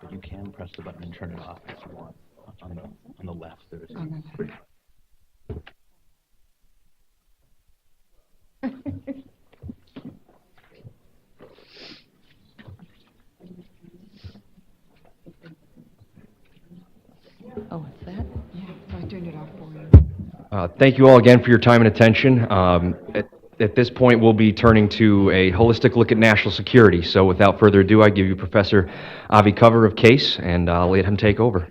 but you can press the button and turn it off if you want. On the left, there's. Oh, it's that? Yeah, so I turned it off for you. Thank you all again for your time and attention. At this point, we'll be turning to a holistic look at national security. So without further ado, I give you Professor Avi Cover of CASE, and I'll let him take over.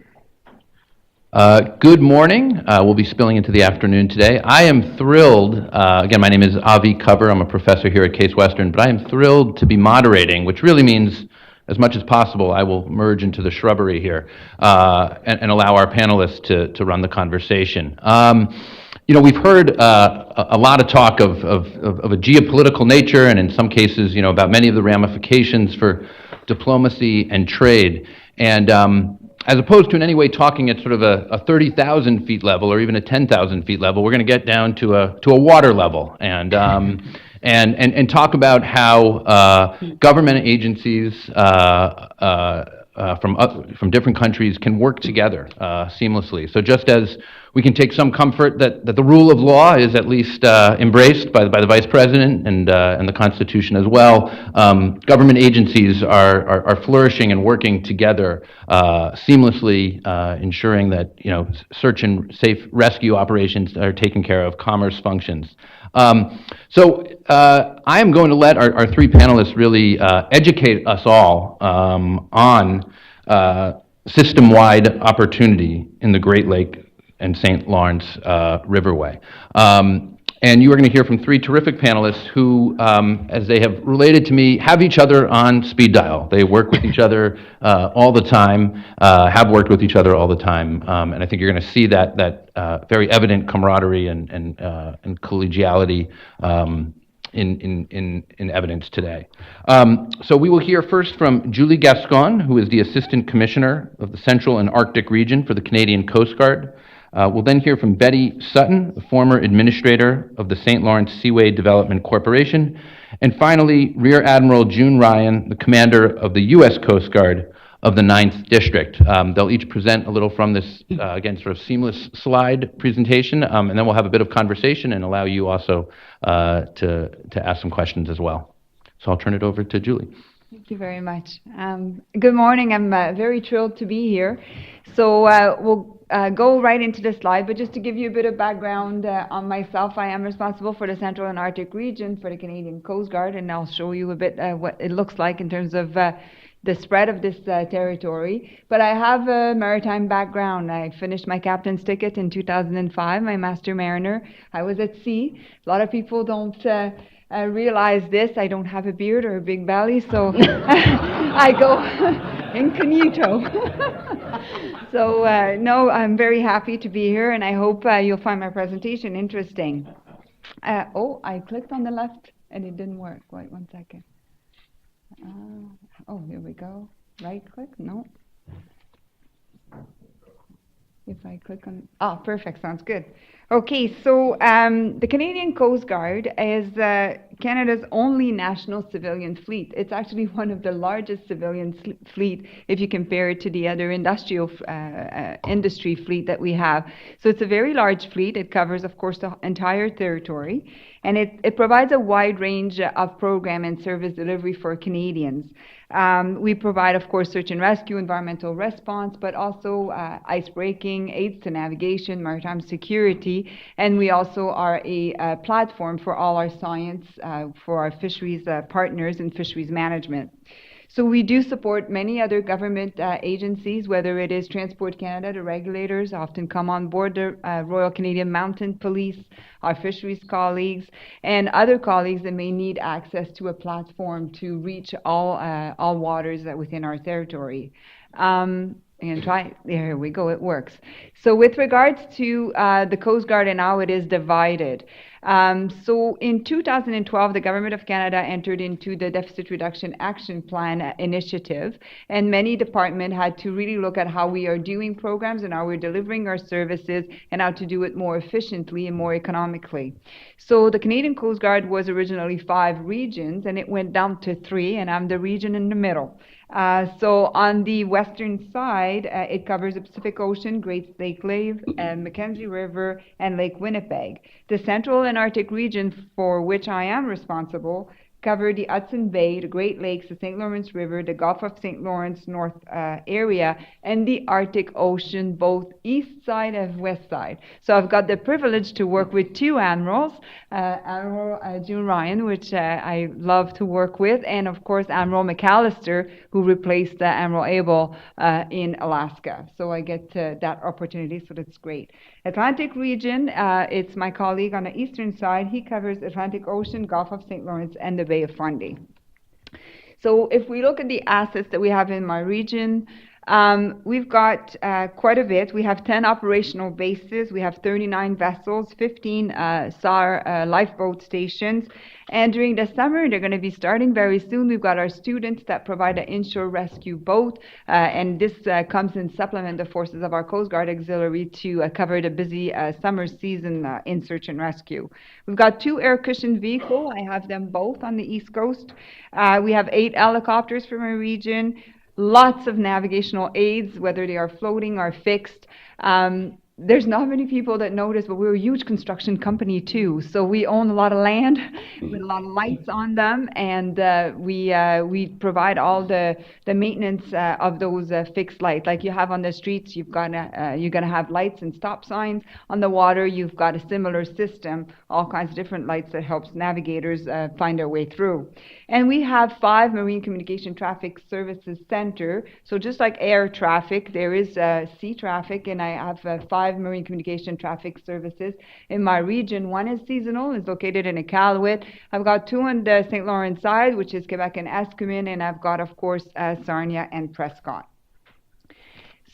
Good morning. We'll be spilling into the afternoon today. I am thrilled, again, my name is Avi Cover. I'm a professor here at Case Western, but I am thrilled to be moderating, which really means, as much as possible, I will merge into the shrubbery here and allow our panelists to run the conversation. You know, we've heard a lot of talk of a geopolitical nature, and in some cases, you know, about many of the ramifications for diplomacy and trade. And as opposed to in any way talking at sort of a 30,000 feet level or even a 10,000 feet level, we're going to get down to a water level and talk about how government agencies from different countries can work together seamlessly. So just as we can take some comfort that the rule of law is at least embraced by the Vice President and the Constitution as well, government agencies are flourishing and working together seamlessly, ensuring that, you know, search and safe rescue operations are taken care of, commerce functions. So I am going to let our three panelists really educate us all on system-wide opportunity in the Great Lake and St. Lawrence Riverway. And you are going to hear from three terrific panelists who, as they have related to me, have each other on speed dial. They work with each other all the time, have worked with each other all the time, and I think you're going to see that very evident camaraderie and collegiality in evidence today. So we will hear first from Julie Gascon, who is the Assistant Commissioner of the Central and Arctic Region for the Canadian Coast Guard. We'll then hear from Betty Sutton, the former administrator of the St. Lawrence Seaway Development Corporation. And finally, Rear Admiral June Ryan, the commander of the U.S. Coast Guard of the 9th District. They'll each present a little from this, again, sort of seamless slide presentation, and then we'll have a bit of conversation and allow you also to ask some questions as well. So I'll turn it over to Julie. Thank you very much. Good morning. I'm very thrilled to be here. So we'll go right into the slide, but just to give you a bit of background on myself, I am responsible for the Central and Arctic region for the Canadian Coast Guard, and I'll show you a bit what it looks like in terms of the spread of this territory. But I have a maritime background. I finished my captain's ticket in 2005, my Master Mariner. I was at sea. A lot of people don't realize this. I don't have a beard or a big belly, so I go incognito. So no, I'm very happy to be here, and I hope you'll find my presentation interesting. Oh, I clicked on the left and it didn't work. Wait 1 second. Oh, here we go. Right click? No. If I click on, perfect, sounds good. Okay, so the Canadian Coast Guard is Canada's only national civilian fleet. It's actually one of the largest civilian fleet if you compare it to the other industrial industry fleet that we have. So it's a very large fleet. It covers, of course, the entire territory, and it provides a wide range of program and service delivery for Canadians. We provide, of course, search and rescue, environmental response, but also ice breaking, aids to navigation, maritime security, and we also are a platform for all our science for our fisheries partners in fisheries management. So we do support many other government agencies, whether it is Transport Canada, the regulators often come on board, the Royal Canadian Mounted Police, our fisheries colleagues, and other colleagues that may need access to a platform to reach all waters within our territory. And try, there we go, it works. So with regards to the Coast Guard and how it is divided. So in 2012, the Government of Canada entered into the Deficit Reduction Action Plan initiative, and many departments had to really look at how we are doing programs and how we're delivering our services and how to do it more efficiently and more economically. So the Canadian Coast Guard was originally 5 regions, and it went down to 3, and I'm the region in the middle. So on the western side, it covers the Pacific Ocean, Great Lake Lave, Mackenzie River, and Lake Winnipeg. The central and Arctic region, for which I am responsible, cover the Hudson Bay, the Great Lakes, the St. Lawrence River, the Gulf of St. Lawrence North area, and the Arctic Ocean, both east side and west side. So I've got the privilege to work with two admirals, Admiral June Ryan, which I love to work with, and of course Admiral McAllister, who replaced Admiral Abel in Alaska. So I get that opportunity, so that's great. Atlantic region, it's my colleague on the eastern side. He covers Atlantic Ocean, Gulf of St. Lawrence, and the Bay of Fundy. So if we look at the assets that we have in my region, we've got quite a bit. We have 10 operational bases. We have 39 vessels, 15 SAR lifeboat stations. And during the summer, they're going to be starting very soon. We've got our students that provide an inshore rescue boat. And this comes in supplement the forces of our Coast Guard Auxiliary to cover the busy summer season in search and rescue. We've got 2 air cushion vehicles. I have them both on the East Coast. We have 8 helicopters from our region. Lots of navigational aids, whether they are floating or fixed. There's not many people that know this, but we're a huge construction company too. So we own a lot of land with a lot of lights on them, and we provide all the maintenance of those fixed lights. Like you have on the streets, you're gonna have lights and stop signs. On the water, you've got a similar system, all kinds of different lights that helps navigators find their way through. And we have 5 Marine Communication Traffic Services Center. So just like air traffic, there is sea traffic, and I have 5 Marine Communication Traffic Services in my region. One is seasonal, is located in Iqaluit. I've got 2 on the St. Lawrence side, which is Quebec and Escomin, and I've got, of course, Sarnia and Prescott.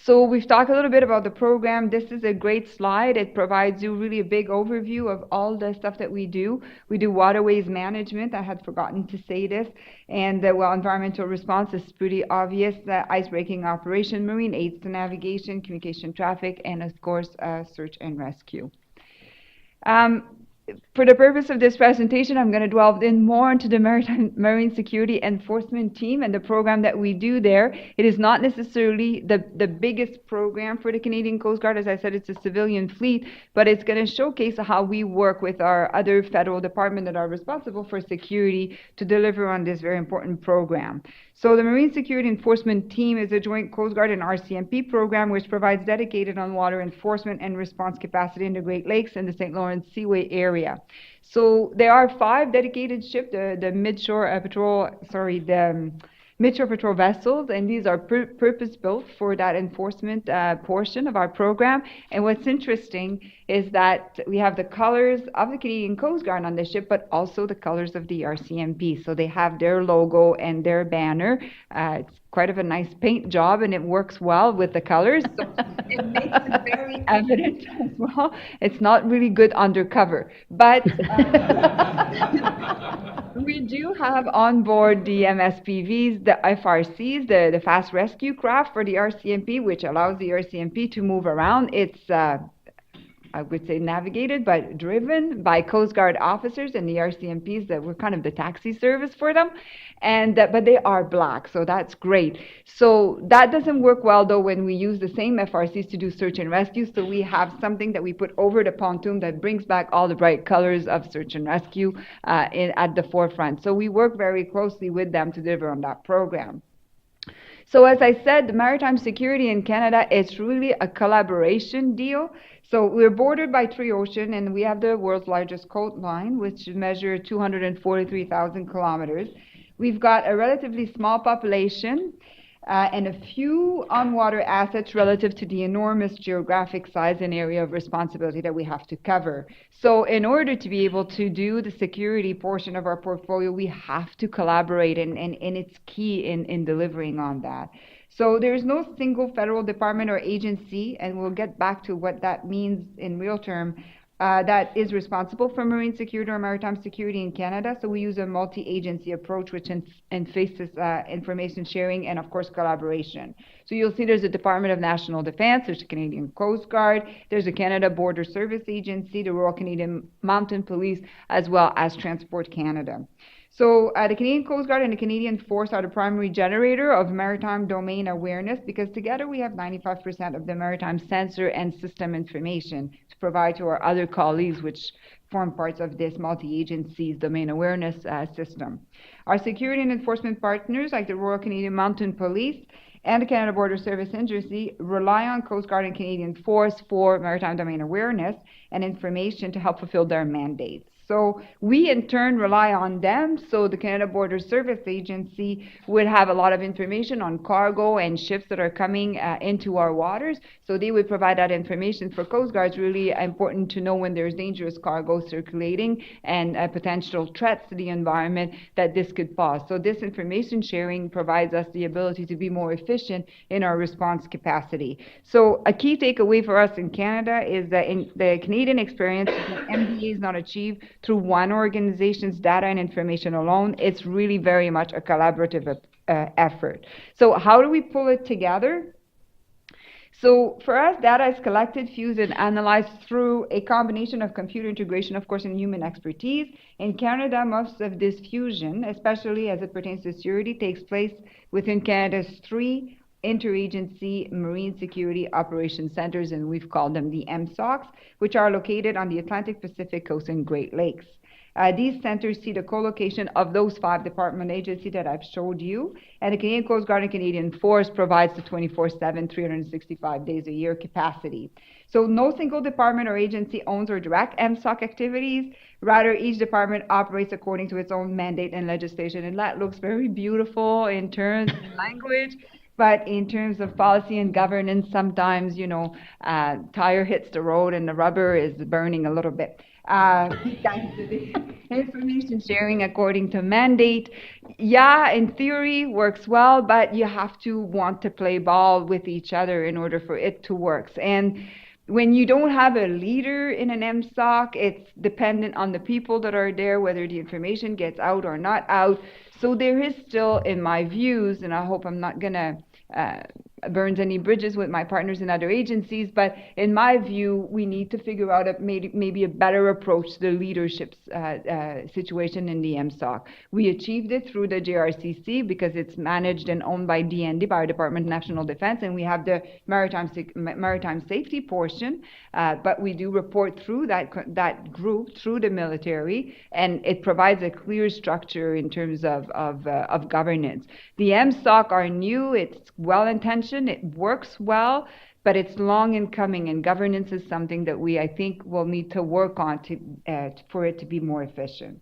So we've talked a little bit about the program. This is a great slide. It provides you really a big overview of all the stuff that we do. We do Waterways Management. I had forgotten to say this. And well, environmental response is pretty obvious. Icebreaking operation, marine aids to navigation, communication traffic, and of course, search and rescue. For the purpose of this presentation, I'm going to delve in more into the Marine Security Enforcement Team and the program that we do there. It is not necessarily the biggest program for the Canadian Coast Guard. As I said, it's a civilian fleet, but it's going to showcase how we work with our other federal departments that are responsible for security to deliver on this very important program. So the Marine Security Enforcement Team is a joint Coast Guard and RCMP program which provides dedicated on-water enforcement and response capacity in the Great Lakes and the St. Lawrence Seaway area. So there are 5 dedicated ships, the Midshore Patrol vessels, and these are purpose-built for that enforcement portion of our program. And what's interesting is that we have the colors of the Canadian Coast Guard on the ship, but also the colors of the RCMP. So they have their logo and their banner. It's quite of a nice paint job, and it works well with the colors. So it makes it very evident as well. It's not really good undercover, but we do have on board the MSPVs, the FRCs, the fast rescue craft for the RCMP, which allows the RCMP to move around. It's I would say navigated, but driven by Coast Guard officers and the RCMPs that were kind of the taxi service for them. And but they are black, so that's great. So that doesn't work well, though, when we use the same FRCs to do search and rescue. So we have something that we put over the pontoon that brings back all the bright colors of search and rescue at the forefront. So we work very closely with them to deliver on that program. So as I said, the maritime security in Canada, it's really a collaboration deal. So we're bordered by 3 oceans, and we have the world's largest coastline, which measures 243,000 kilometers. We've got a relatively small population and a few on-water assets relative to the enormous geographic size and area of responsibility that we have to cover. So in order to be able to do the security portion of our portfolio, we have to collaborate, and it's key in delivering on that. So there's no single federal department or agency, and we'll get back to what that means in real term, that is responsible for marine security or maritime security in Canada. So we use a multi-agency approach which faces information sharing and, of course, collaboration. So you'll see there's a Department of National Defence, there's the Canadian Coast Guard, there's the Canada Border Service Agency, the Royal Canadian Mounted Police, as well as Transport Canada. So the Canadian Coast Guard and the Canadian Force are the primary generator of maritime domain awareness, because together we have 95% of the maritime sensor and system information to provide to our other colleagues, which form parts of this multi-agency's domain awareness system. Our security and enforcement partners, like the Royal Canadian Mounted Police and the Canada Border Service in Jersey, rely on Coast Guard and Canadian Force for maritime domain awareness and information to help fulfill their mandates. So we in turn rely on them, so the Canada Border Service Agency would have a lot of information on cargo and ships that are coming into our waters, so they would provide that information for Coast Guard. It's really important to know when there's dangerous cargo circulating and potential threats to the environment that this could pose. So this information sharing provides us the ability to be more efficient in our response capacity. So a key takeaway for us in Canada is that in the Canadian experience, the MDA is not achieved through one organization's data and information alone. It's really very much a collaborative effort. So how do we pull it together? So for us, data is collected, fused, and analyzed through a combination of computer integration, of course, and human expertise. In Canada, most of this fusion, especially as it pertains to security, takes place within Canada's 3 interagency marine security operations centers, and we've called them the MSOCs, which are located on the Atlantic Pacific coast and Great Lakes. These centers see the co-location of those 5 department agencies that I've showed you, and the Canadian Coast Guard and Canadian Force provides the 24/7, 365 days a year capacity. So no single department or agency owns or directs MSOC activities. Rather, each department operates according to its own mandate and legislation, and that looks very beautiful in terms of language. But in terms of policy and governance, sometimes, tire hits the road and the rubber is burning a little bit. That's the information sharing according to mandate. Yeah, in theory, works well, but you have to want to play ball with each other in order for it to work. And when you don't have a leader in an MSOC, it's dependent on the people that are there, whether the information gets out or not out. So there is still, in my views, and I hope I'm not going to burn any bridges with my partners in other agencies, but in my view, we need to figure out maybe a better approach to the leadership situation in the MSOC. We achieved it through the JRCC because it's managed and owned by DND, by our Department of National Defense, and we have the maritime safety portion, but we do report through that group, through the military, and it provides a clear structure in terms of governance. The MSOC are new, it's well-intentioned, it works well, but it's long in coming, and governance is something that I think will need to work on for it to be more efficient.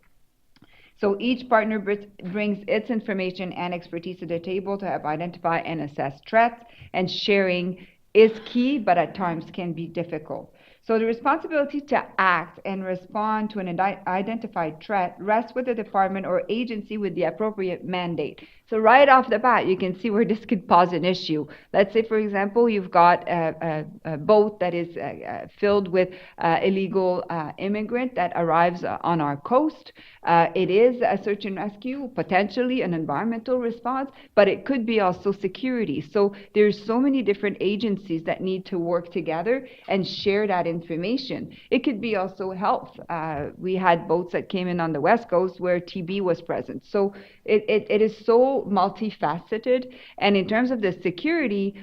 So each partner brings its information and expertise to the table to help identify and assess threats, and sharing is key, but at times can be difficult. So the responsibility to act and respond to an identified threat rests with the department or agency with the appropriate mandate. So right off the bat, you can see where this could pose an issue. Let's say, for example, you've got a boat that is filled with illegal immigrant that arrives on our coast. It is a search and rescue, potentially an environmental response, but it could be also security. So there's so many different agencies that need to work together and share that information. It could be also health. We had boats that came in on the West Coast where TB was present. So it is so multifaceted. And in terms of the security,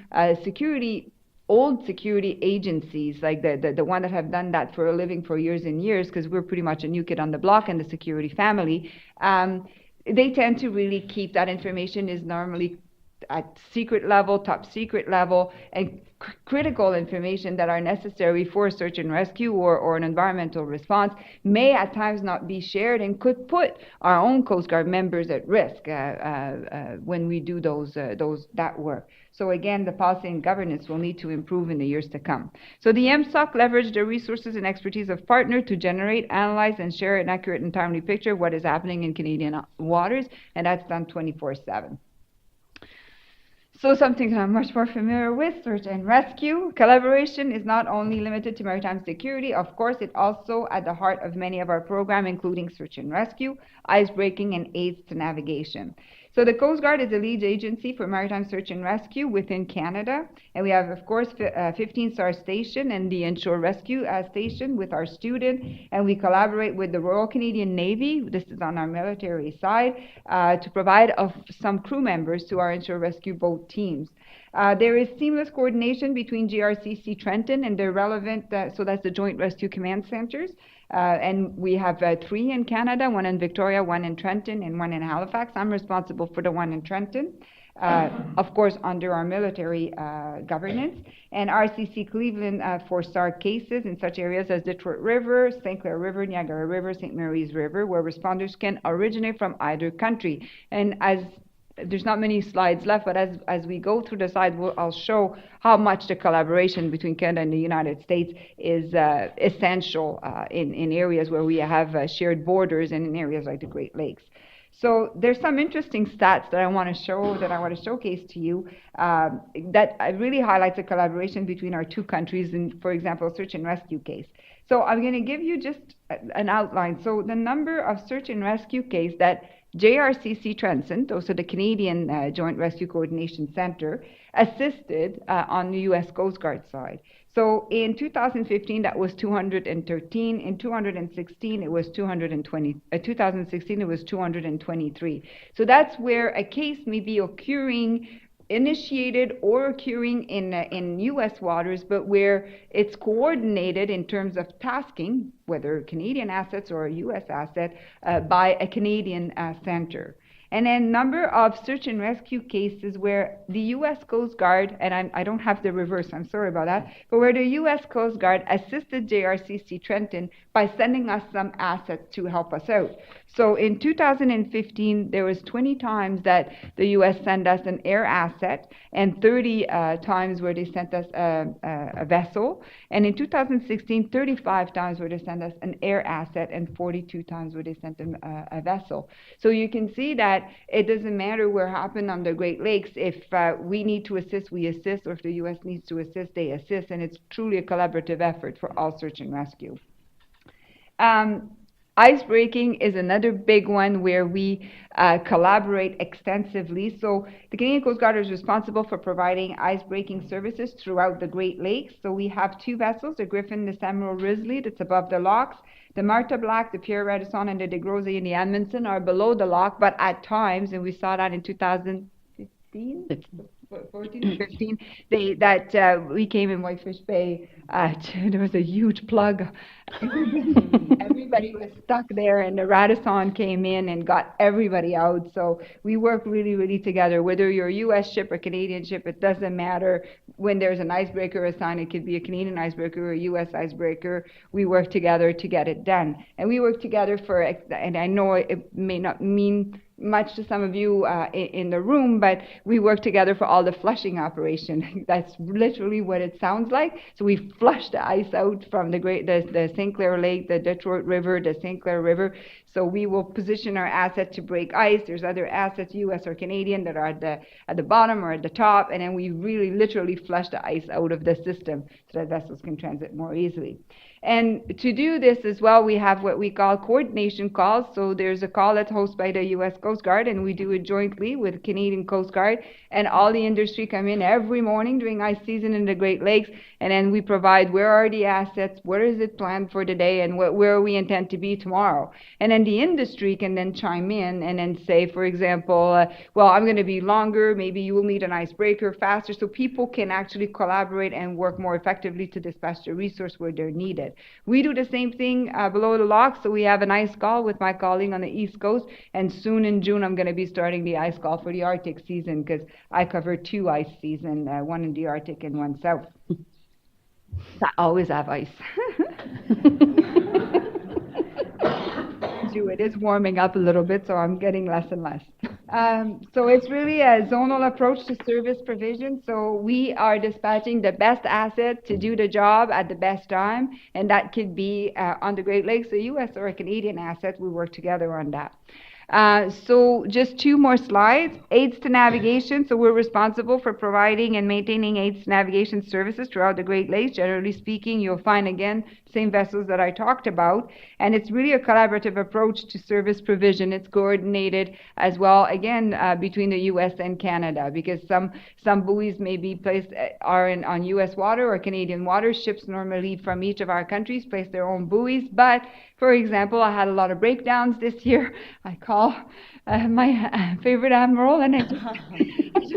old security agencies, like the one that have done that for a living for years and years, because we're pretty much a new kid on the block in the security family, they tend to really keep that information is normally at secret level, top secret level, and critical information that are necessary for search and rescue or an environmental response may at times not be shared and could put our own Coast Guard members at risk when we do that work. So again, the policy and governance will need to improve in the years to come. So the MSOC leverage the resources and expertise of partners to generate, analyze, and share an accurate and timely picture of what is happening in Canadian waters, and that's done 24/7. So something that I'm much more familiar with, search and rescue. Collaboration is not only limited to maritime security, of course, it's also at the heart of many of our programs, including search and rescue, ice breaking, and aids to navigation. So the Coast Guard is the lead agency for maritime search and rescue within Canada. And we have, of course, 15-star station and the inshore rescue station with our student. And we collaborate with the Royal Canadian Navy, this is on our military side, to provide some crew members to our inshore rescue boat teams. There is seamless coordination between GRCC Trenton and the relevant, so that's the Joint Rescue Command Centers. And we have 3 in Canada, 1 in Victoria, 1 in Trenton, and 1 in Halifax. I'm responsible for the 1 in Trenton, of course, under our military governance. And RCC Cleveland for SAR cases in such areas as Detroit River, St. Clair River, Niagara River, St. Mary's River, where responders can originate from either country. And as there's not many slides left, but as we go through the slides, I'll show how much the collaboration between Canada and the United States is essential in areas where we have shared borders and in areas like the Great Lakes. So there's some interesting stats that I want to show, that I want to showcase to you, that really highlights the collaboration between our two countries in, for example, search and rescue case. So I'm going to give you just an outline. So the number of search and rescue case that JRCC Trenton, those are the Canadian Joint Rescue Coordination Center, assisted on the U.S. Coast Guard side. So in 2015, that was 213. In 2016, it was 2016, it was 223. So that's where a case may be occurring, initiated or occurring in U.S. waters, but where it's coordinated in terms of tasking, whether Canadian assets or a U.S. asset, by a Canadian center. And then number of search and rescue cases where the U.S. Coast Guard, and I don't have the reverse, I'm sorry about that, but where the U.S. Coast Guard assisted JRCC Trenton by sending us some assets to help us out. So in 2015, there was 20 times that the U.S. sent us an air asset and 30 times where they sent us a vessel. And in 2016, 35 times where they sent us an air asset and 42 times where they sent them a vessel. So you can see that it doesn't matter where happened on the Great Lakes. If we need to assist, we assist, or if the U.S. needs to assist, they assist. And it's truly a collaborative effort for all search and rescue. Icebreaking is another big one where we collaborate extensively. So the Canadian Coast Guard is responsible for providing icebreaking services throughout the Great Lakes. So we have 2 vessels, the Griffin, the Samuel Risley, that's above the locks. The Martha Black, the Pierre Radisson, and the De Grosy and the Edmondson are below the lock, but at times, and we saw that in 2015? 14 or 15, we came in Whitefish Bay, there was a huge plug. Everybody was stuck there, and the Radisson came in and got everybody out. So we work really, really together. Whether you're a U.S. ship or Canadian ship, it doesn't matter. When there's an icebreaker assigned, it could be a Canadian icebreaker or a U.S. icebreaker. We work together to get it done. And we work together for, and I know it may not mean much to some of you in the room, but we work together for all the flushing operation. That's literally what it sounds like. So we flush the ice out from the St. Clair Lake, the Detroit River, the St. Clair River. So we will position our asset to break ice. There's other assets, U.S. or Canadian, that are at the bottom or at the top, and then we really literally flush the ice out of the system so that vessels can transit more easily. And to do this as well, we have what we call coordination calls. So there's a call that's hosted by the U.S. Coast Guard, and we do it jointly with Canadian Coast Guard, and all the industry come in every morning during ice season in the Great Lakes, and then we provide where are the assets, where is it planned for today, and where we intend to be tomorrow. And then the industry can then chime in and then say, for example, well, I'm going to be longer, maybe you will need an icebreaker faster, so people can actually collaborate and work more effectively to dispatch the resource where they're needed. We do the same thing below the locks, so we have an ice call with my colleague on the East Coast, and soon in June I'm going to be starting the ice call for the Arctic season, because I cover 2 ice seasons, one in the Arctic and one south. I always have ice. It is warming up a little bit, so I'm getting less and less. So it's really a zonal approach to service provision. So we are dispatching the best asset to do the job at the best time, and that could be on the Great Lakes, a U.S. or a Canadian asset. We work together on that. So just two more slides. Aids to navigation. So we're responsible for providing and maintaining aids to navigation services throughout the Great Lakes. Generally speaking, you'll find again same vessels that I talked about, and it's really a collaborative approach to service provision. It's coordinated as well, again, between the U.S. and Canada, because some buoys may be placed on U.S. water or Canadian water. Ships normally from each of our countries place their own buoys, but for example, I had a lot of breakdowns this year. I call my favorite admiral, and I just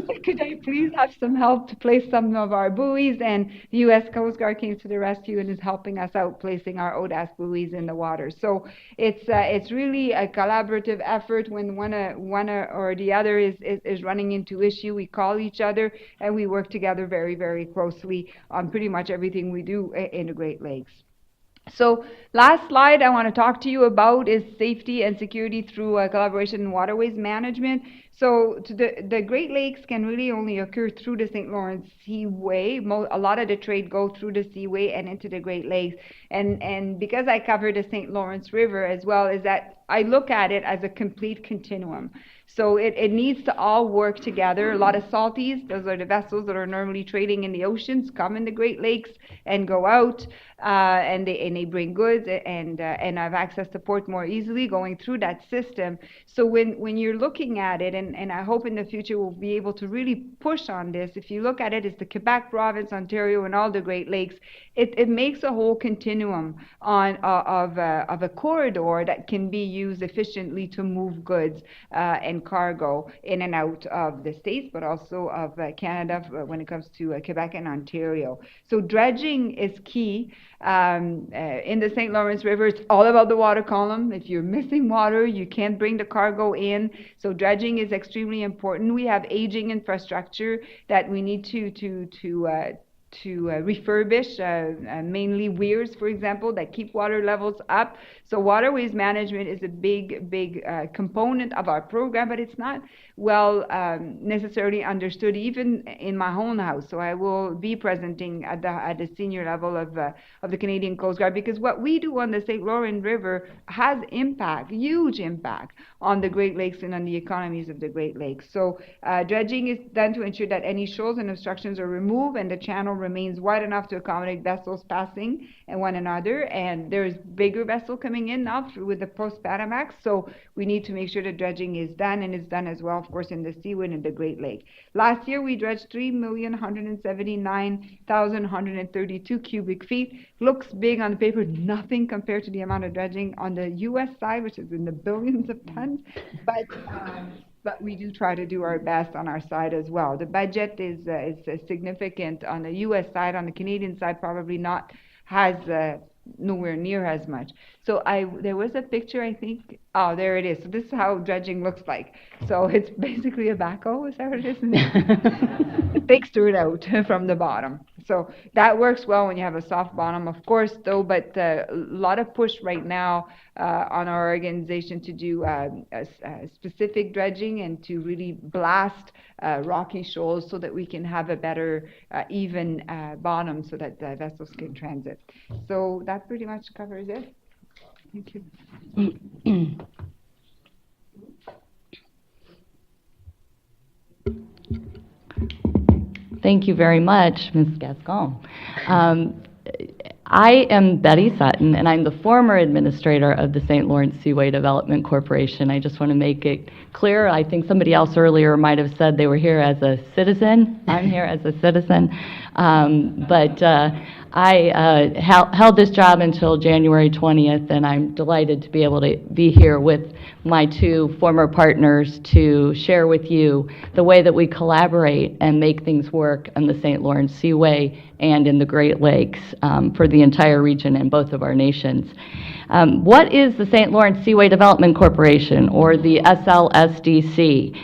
said, could I please have some help to place some of our buoys? And the U.S. Coast Guard came to the rescue and is helping us out placing our ODAS buoys in the water. So it's really a collaborative effort. When one or the other is running into issue, we call each other and we work together very, very closely on pretty much everything we do in the Great Lakes. So last slide I want to talk to you about is safety and security through collaboration in waterways management. So the Great Lakes can really only occur through the St. Lawrence Seaway. A lot of the trade go through the Seaway and into the Great Lakes. And because I cover the St. Lawrence River as well, is that I look at it as a complete continuum. So it needs to all work together. A lot of salties, those are the vessels that are normally trading in the oceans, come in the Great Lakes and go out, and they bring goods and have access to port more easily going through that system. So when you're looking at it, and I hope in the future we'll be able to really push on this, if you look at it as the Quebec province, Ontario, and all the Great Lakes, it makes a whole continuum of a corridor that can be used efficiently to move goods and cargo in and out of the States, but also of Canada when it comes to Quebec and Ontario. So dredging is key. In the St. Lawrence River, it's all about the water column. If you're missing water, you can't bring the cargo in. So dredging is extremely important. We have aging infrastructure that we need to refurbish, mainly weirs, for example, that keep water levels up. So waterways management is a big component of our program, but it's not well necessarily understood even in my own house. So I will be presenting at the senior level of the Canadian Coast Guard, because what we do on the St. Lawrence River has impact, huge impact on the Great Lakes and on the economies of the Great Lakes. So dredging is done to ensure that any shoals and obstructions are removed and the channel remains wide enough to accommodate vessels passing and one another. And there's bigger vessel coming in now with the post-Panamax, so we need to make sure that dredging is done, and it's done as well, of course, in the Seaway and in the Great Lake. Last year we dredged 3,179,132 cubic feet. Looks big on the paper, nothing compared to the amount of dredging on the U.S. side, which is in the billions of tons, but we do try to do our best on our side as well. The budget is significant on the U.S. side. On the Canadian side, probably not, has nowhere near as much. So there was a picture, I think. Oh, there it is. So this is how dredging looks like. So it's basically a backhoe, is that what it is? It takes dirt out from the bottom. So that works well when you have a soft bottom, of course, though, but a lot of push right now on our organization to do specific dredging and to really blast rocky shoals so that we can have a better even bottom so that the vessels can transit. So that pretty much covers it. Thank you. Thank you very much, Ms. Gascon. I am Betty Sutton, and I'm the former administrator of the St. Lawrence Seaway Development Corporation. I just want to make it clear. I think somebody else earlier might have said they were here as a citizen. I'm here as a citizen. But I held this job until January 20th, and I'm delighted to be able to be here with my two former partners to share with you the way that we collaborate and make things work on the St. Lawrence Seaway and in the Great Lakes for the entire region and both of our nations. What is the St. Lawrence Seaway Development Corporation, or the SLSDC?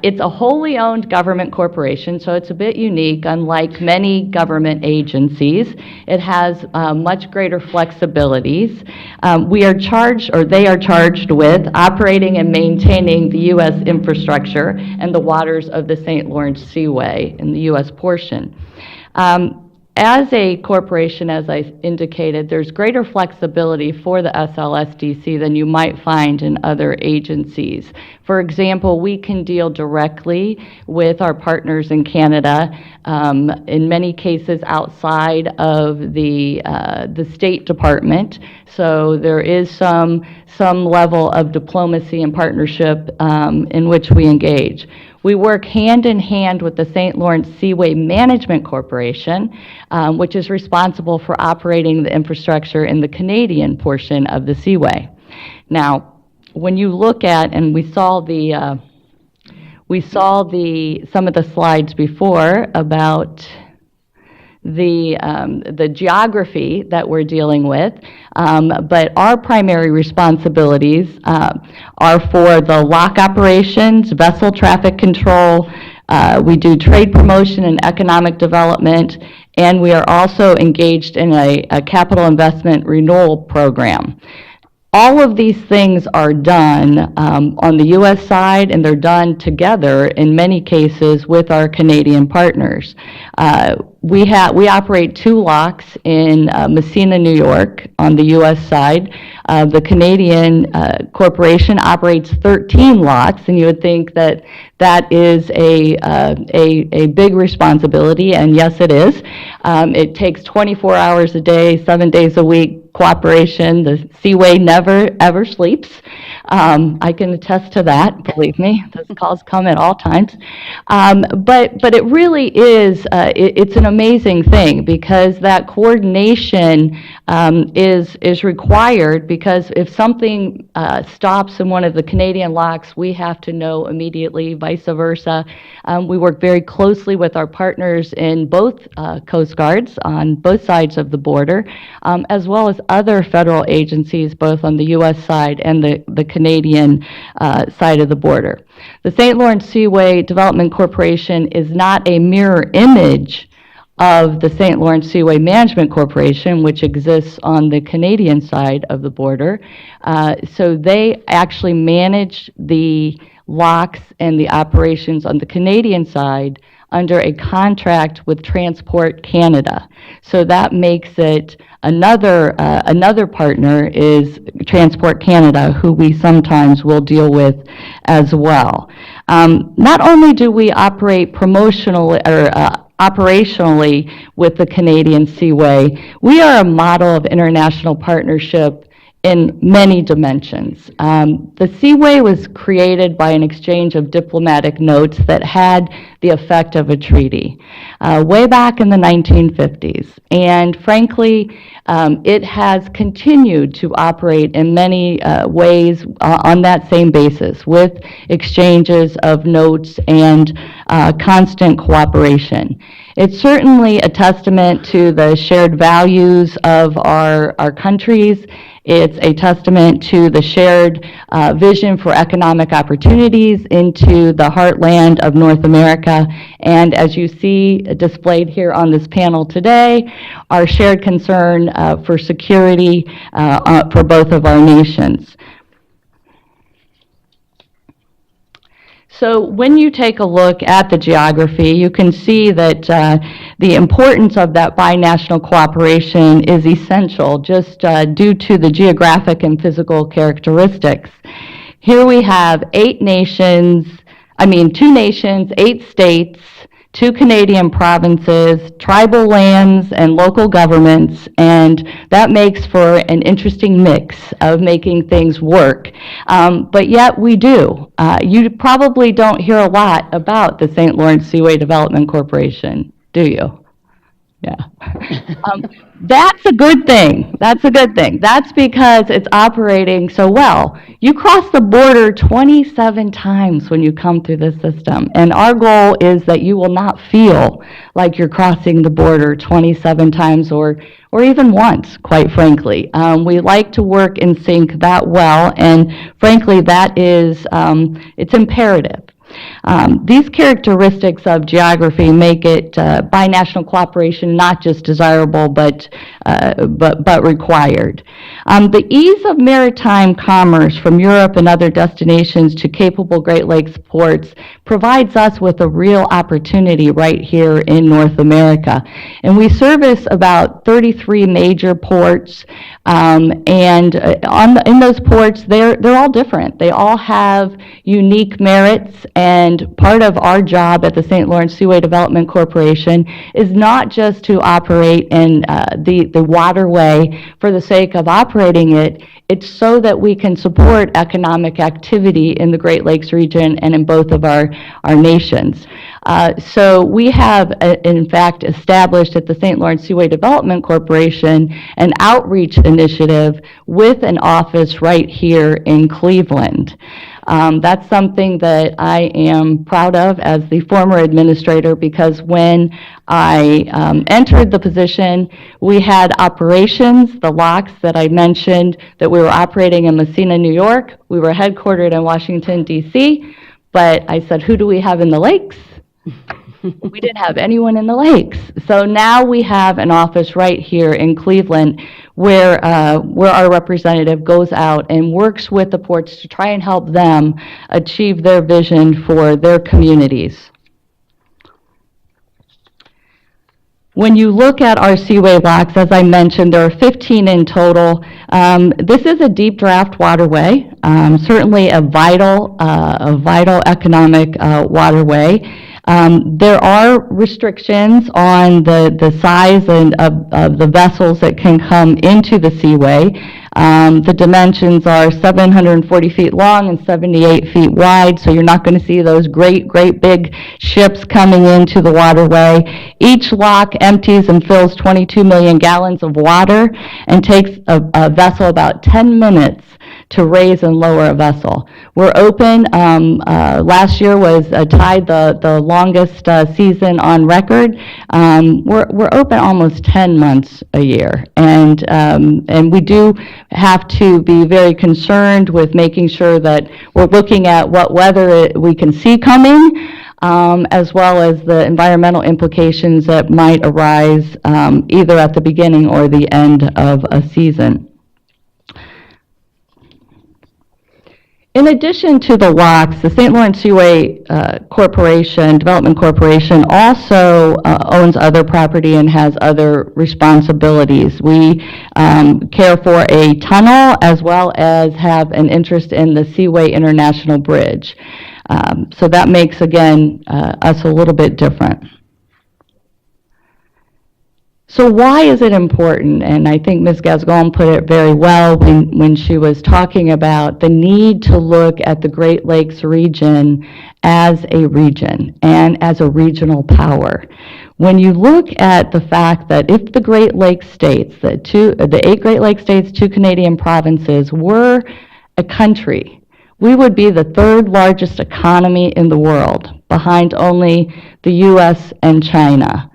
It's a wholly owned government corporation, so it's a bit unique. Unlike many government agencies, it has much greater flexibilities. We are charged, or they are charged with, operating and maintaining the U.S. infrastructure and the waters of the St. Lawrence Seaway in the U.S. portion. As a corporation, as I indicated, there's greater flexibility for the SLSDC than you might find in other agencies. For example, we can deal directly with our partners in Canada, in many cases outside of the State Department. So there is some level of diplomacy and partnership in which we engage. We work hand in hand with the St. Lawrence Seaway Management Corporation, which is responsible for operating the infrastructure in the Canadian portion of the Seaway. Now, when you look at, and we saw some of the slides before about the geography that we're dealing with, but our primary responsibilities are for the lock operations, vessel traffic control, we do trade promotion and economic development, and we are also engaged in a capital investment renewal program. All of these things are done on the U.S. side, and they're done together in many cases with our Canadian partners. We operate 2 locks in Messina, New York on the U.S. side. The Canadian corporation operates 13 locks, and you would think that that is a big responsibility, and yes, it is. It takes 24 hours a day, 7 days a week, cooperation. The Seaway never, ever sleeps. I can attest to that, believe me. Those calls come at all times. But it really is, it's an amazing thing, because that coordination is required, because if something stops in one of the Canadian locks, we have to know immediately, vice versa. We work very closely with our partners in both Coast Guards on both sides of the border, as well as other federal agencies, both on the U.S. side and the Canadian side of the border. The St. Lawrence Seaway Development Corporation is not a mirror image of the St. Lawrence Seaway Management Corporation, which exists on the Canadian side of the border. So they actually manage the locks and the operations on the Canadian side under a contract with Transport Canada. So that makes it another partner is Transport Canada, who we sometimes will deal with as well. Not only do we operate operationally with the Canadian Seaway, we are a model of international partnership in many dimensions. The Seaway was created by an exchange of diplomatic notes that had the effect of a treaty way back in the 1950s. And frankly, it has continued to operate in many ways on that same basis, with exchanges of notes and constant cooperation. It's certainly a testament to the shared values of our countries. It's a testament to the shared vision for economic opportunities into the heartland of North America. And as you see displayed here on this panel today, our shared concern for security for both of our nations. So when you take a look at the geography, you can see that the importance of that binational cooperation is essential, just due to the geographic and physical characteristics. Here we have 2 nations, 8 states, 2 Canadian provinces, tribal lands, and local governments, and that makes for an interesting mix of making things work. But yet we do. You probably don't hear a lot about the St. Lawrence Seaway Development Corporation, do you? Yeah. That's a good thing. That's a good thing. That's because it's operating so well. You cross the border 27 times when you come through this system, and our goal is that you will not feel like you're crossing the border 27 times or even once, quite frankly. We like to work in sync that well, and frankly, that is, it's imperative. These characteristics of geography make it binational cooperation not just desirable but required. The ease of maritime commerce from Europe and other destinations to capable Great Lakes ports provides us with a real opportunity right here in North America. And we service about 33 major ports, and in those ports, they're all different. They all have unique merits, and part of our job at the St. Lawrence Seaway Development Corporation is not just to operate in the waterway for the sake of operating it. It's so that we can support economic activity in the Great Lakes region and in both of our nations. So we have, in fact, established at the St. Lawrence Seaway Development Corporation an outreach initiative with an office right here in Cleveland. That's something that I am proud of as the former administrator, because when I entered the position, we had operations, the locks that I mentioned, that we were operating in Messina, New York. We were headquartered in Washington, D.C., but I said, who do we have in the lakes? We didn't have anyone in the lakes. So now we have an office right here in Cleveland where our representative goes out and works with the ports to try and help them achieve their vision for their communities. When you look at our Seaway locks, as I mentioned, there are 15 in total. This is a deep draft waterway, certainly a vital economic waterway. There are restrictions on the size of the vessels that can come into the Seaway. The dimensions are 740 feet long and 78 feet wide, so you're not going to see those great big ships coming into the waterway. Each lock empties and fills 22 million gallons of water and takes a vessel about 10 minutes to raise and lower a vessel. We're open. Last year was tied the longest season on record. We're open almost 10 months a year, and we do have to be very concerned with making sure that we're looking at what weather we can see coming, as well as the environmental implications that might arise either at the beginning or the end of a season. In addition to the locks, the St. Lawrence Seaway Development Corporation also owns other property and has other responsibilities. We care for a tunnel as well as have an interest in the Seaway International Bridge. So that makes, again, us a little bit different. So why is it important? And I think Ms. Gasgon put it very well when she was talking about the need to look at the Great Lakes region as a region and as a regional power. When you look at the fact that if the Great Lakes states, the 8 Great Lakes states, 2 Canadian provinces, were a country, we would be the 3rd largest economy in the world, behind only the U.S. and China.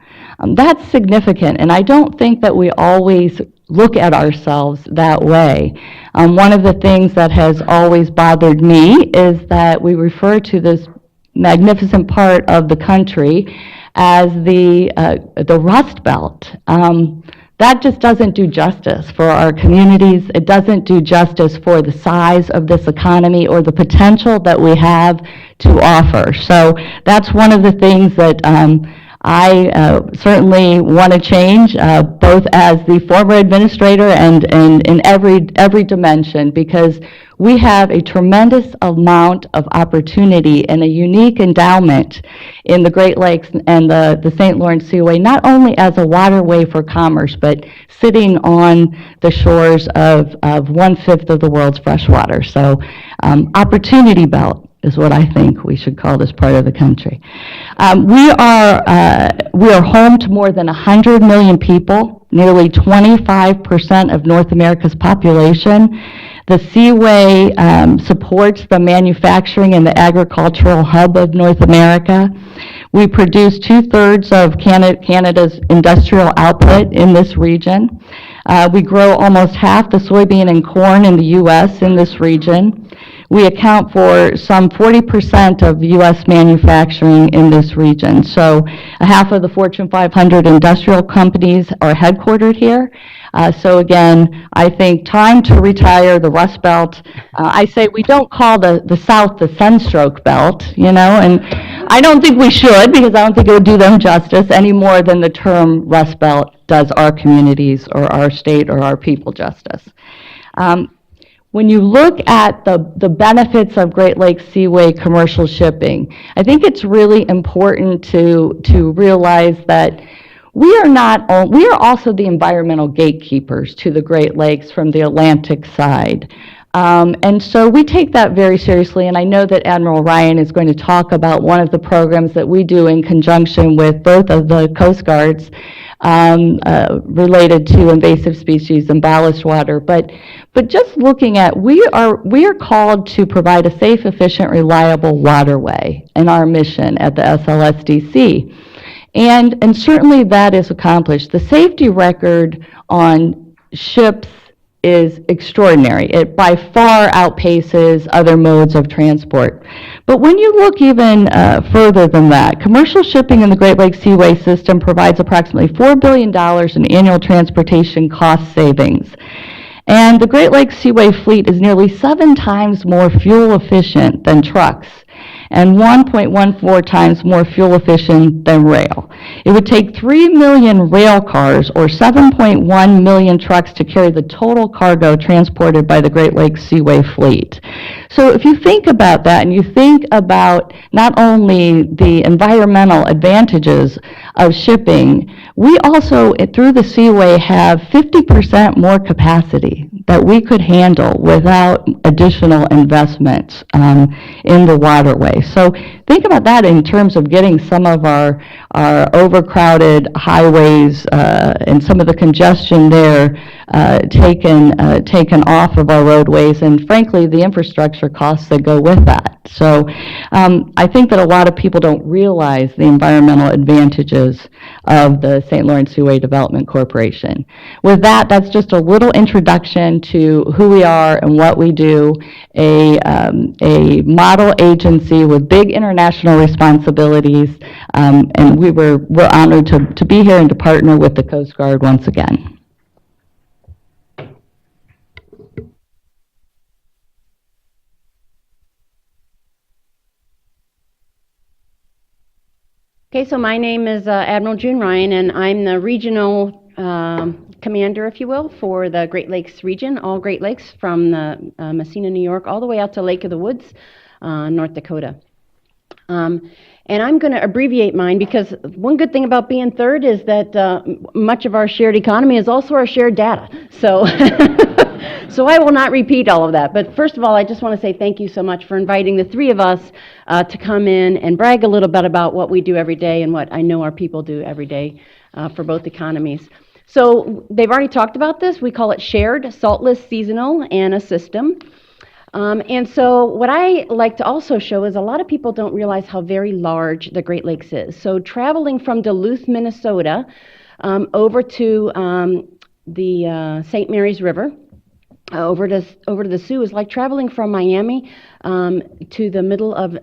That's significant, and I don't think that we always look at ourselves that way. One of the things that has always bothered me is that we refer to this magnificent part of the country as the Rust Belt. That just doesn't do justice for our communities. It doesn't do justice for the size of this economy or the potential that we have to offer. So that's one of the things that I certainly want to change, both as the former administrator and in every dimension, because we have a tremendous amount of opportunity and a unique endowment in the Great Lakes and the St. Lawrence Seaway, not only as a waterway for commerce, but sitting on the shores of 1/5 of the world's freshwater. So opportunity belt is what I think we should call this part of the country. We are home to more than 100 million people, nearly 25% of North America's population. The Seaway supports the manufacturing and the agricultural hub of North America. We produce 2/3 of Canada's industrial output in this region. We grow almost half the soybean and corn in the U.S. in this region. we account for some 40% of U.S. manufacturing in this region. So half of the Fortune 500 industrial companies are headquartered here. So again, I think time to retire the Rust Belt. I say we don't call the South the Sunstroke Belt, you know, and I don't think we should, because I don't think it would do them justice any more than the term Rust Belt does our communities or our state or our people justice. When you look at the benefits of Great Lakes Seaway commercial shipping, I think it's really important to realize that we are also the environmental gatekeepers to the Great Lakes from the Atlantic side. And so we take that very seriously, and I know that Admiral Ryan is going to talk about one of the programs that we do in conjunction with both of the Coast Guards related to invasive species and ballast water. But just looking at, we are called to provide a safe, efficient, reliable waterway in our mission at the SLSDC. And certainly that is accomplished. The safety record on ships is extraordinary. It by far outpaces other modes of transport. But when you look even further than that, commercial shipping in the Great Lakes Seaway system provides approximately $4 billion in annual transportation cost savings. And the Great Lakes Seaway fleet is nearly 7 times more fuel efficient than trucks, and 1.14 times more fuel efficient than rail. It would take 3 million rail cars or 7.1 million trucks to carry the total cargo transported by the Great Lakes Seaway fleet. So if you think about that, and you think about not only the environmental advantages of shipping, we also, through the Seaway, have 50% more capacity that we could handle without additional investments in the waterway. So think about that in terms of getting some of our overcrowded highways and some of the congestion there taken off of our roadways, and frankly, the infrastructure costs that go with that. So I think that a lot of people don't realize the environmental advantages of the St. Lawrence Seaway Development Corporation. With that, that's just a little introduction to who we are and what we do, a model agency with big international responsibilities, and we're honored to be here and to partner with the Coast Guard once again. Okay, so my name is Admiral June Ryan, and I'm the regional commander, if you will, for the Great Lakes region, all Great Lakes, from the Messina, New York, all the way out to Lake of the Woods, North Dakota. And I'm going to abbreviate mine because one good thing about being third is that much of our shared economy is also our shared data. So, so I will not repeat all of that. But first of all, I just want to say thank you so much for inviting the three of us to come in and brag a little bit about what we do every day and what I know our people do every day for both economies. So they've already talked about this. We call it shared, saltless, seasonal, and a system. And so what I like to also show is a lot of people don't realize how very large the Great Lakes is. So traveling from Duluth, Minnesota, over to the St. Mary's River, over to the Soo is like traveling from Miami to the middle of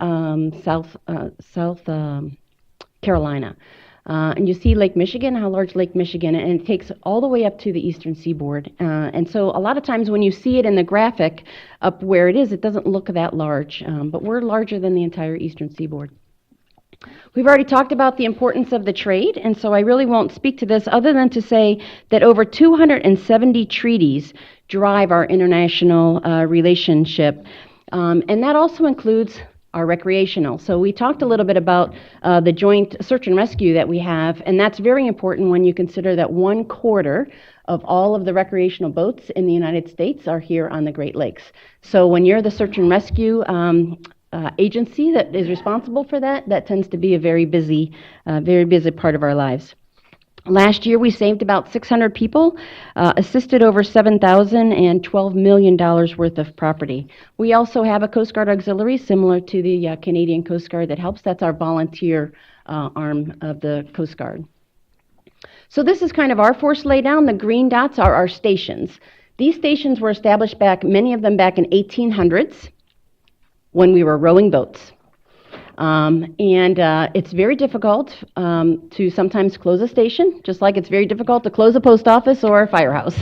South Carolina. And you see Lake Michigan, how large Lake Michigan, and it takes all the way up to the eastern seaboard. And so a lot of times when you see it in the graphic up where it is, it doesn't look that large, but we're larger than the entire eastern seaboard. We've already talked about the importance of the trade, and so I really won't speak to this other than to say that over 270 treaties drive our international relationship, and that also includes our recreational. So we talked a little bit about the joint search and rescue that we have, and that's very important when you consider that 1/4 of all of the recreational boats in the United States are here on the Great Lakes. So when you're the search and rescue agency that is responsible for that, that tends to be a very busy part of our lives. Last year, we saved about 600 people, assisted over 7,000, and $12 million worth of property. We also have a Coast Guard auxiliary similar to the Canadian Coast Guard that helps. That's our volunteer arm of the Coast Guard. So this is kind of our force laydown. The green dots are our stations. These stations were established many of them back in 1800s. when we were rowing boats. It's very difficult to sometimes close a station, just like it's very difficult to close a post office or a firehouse.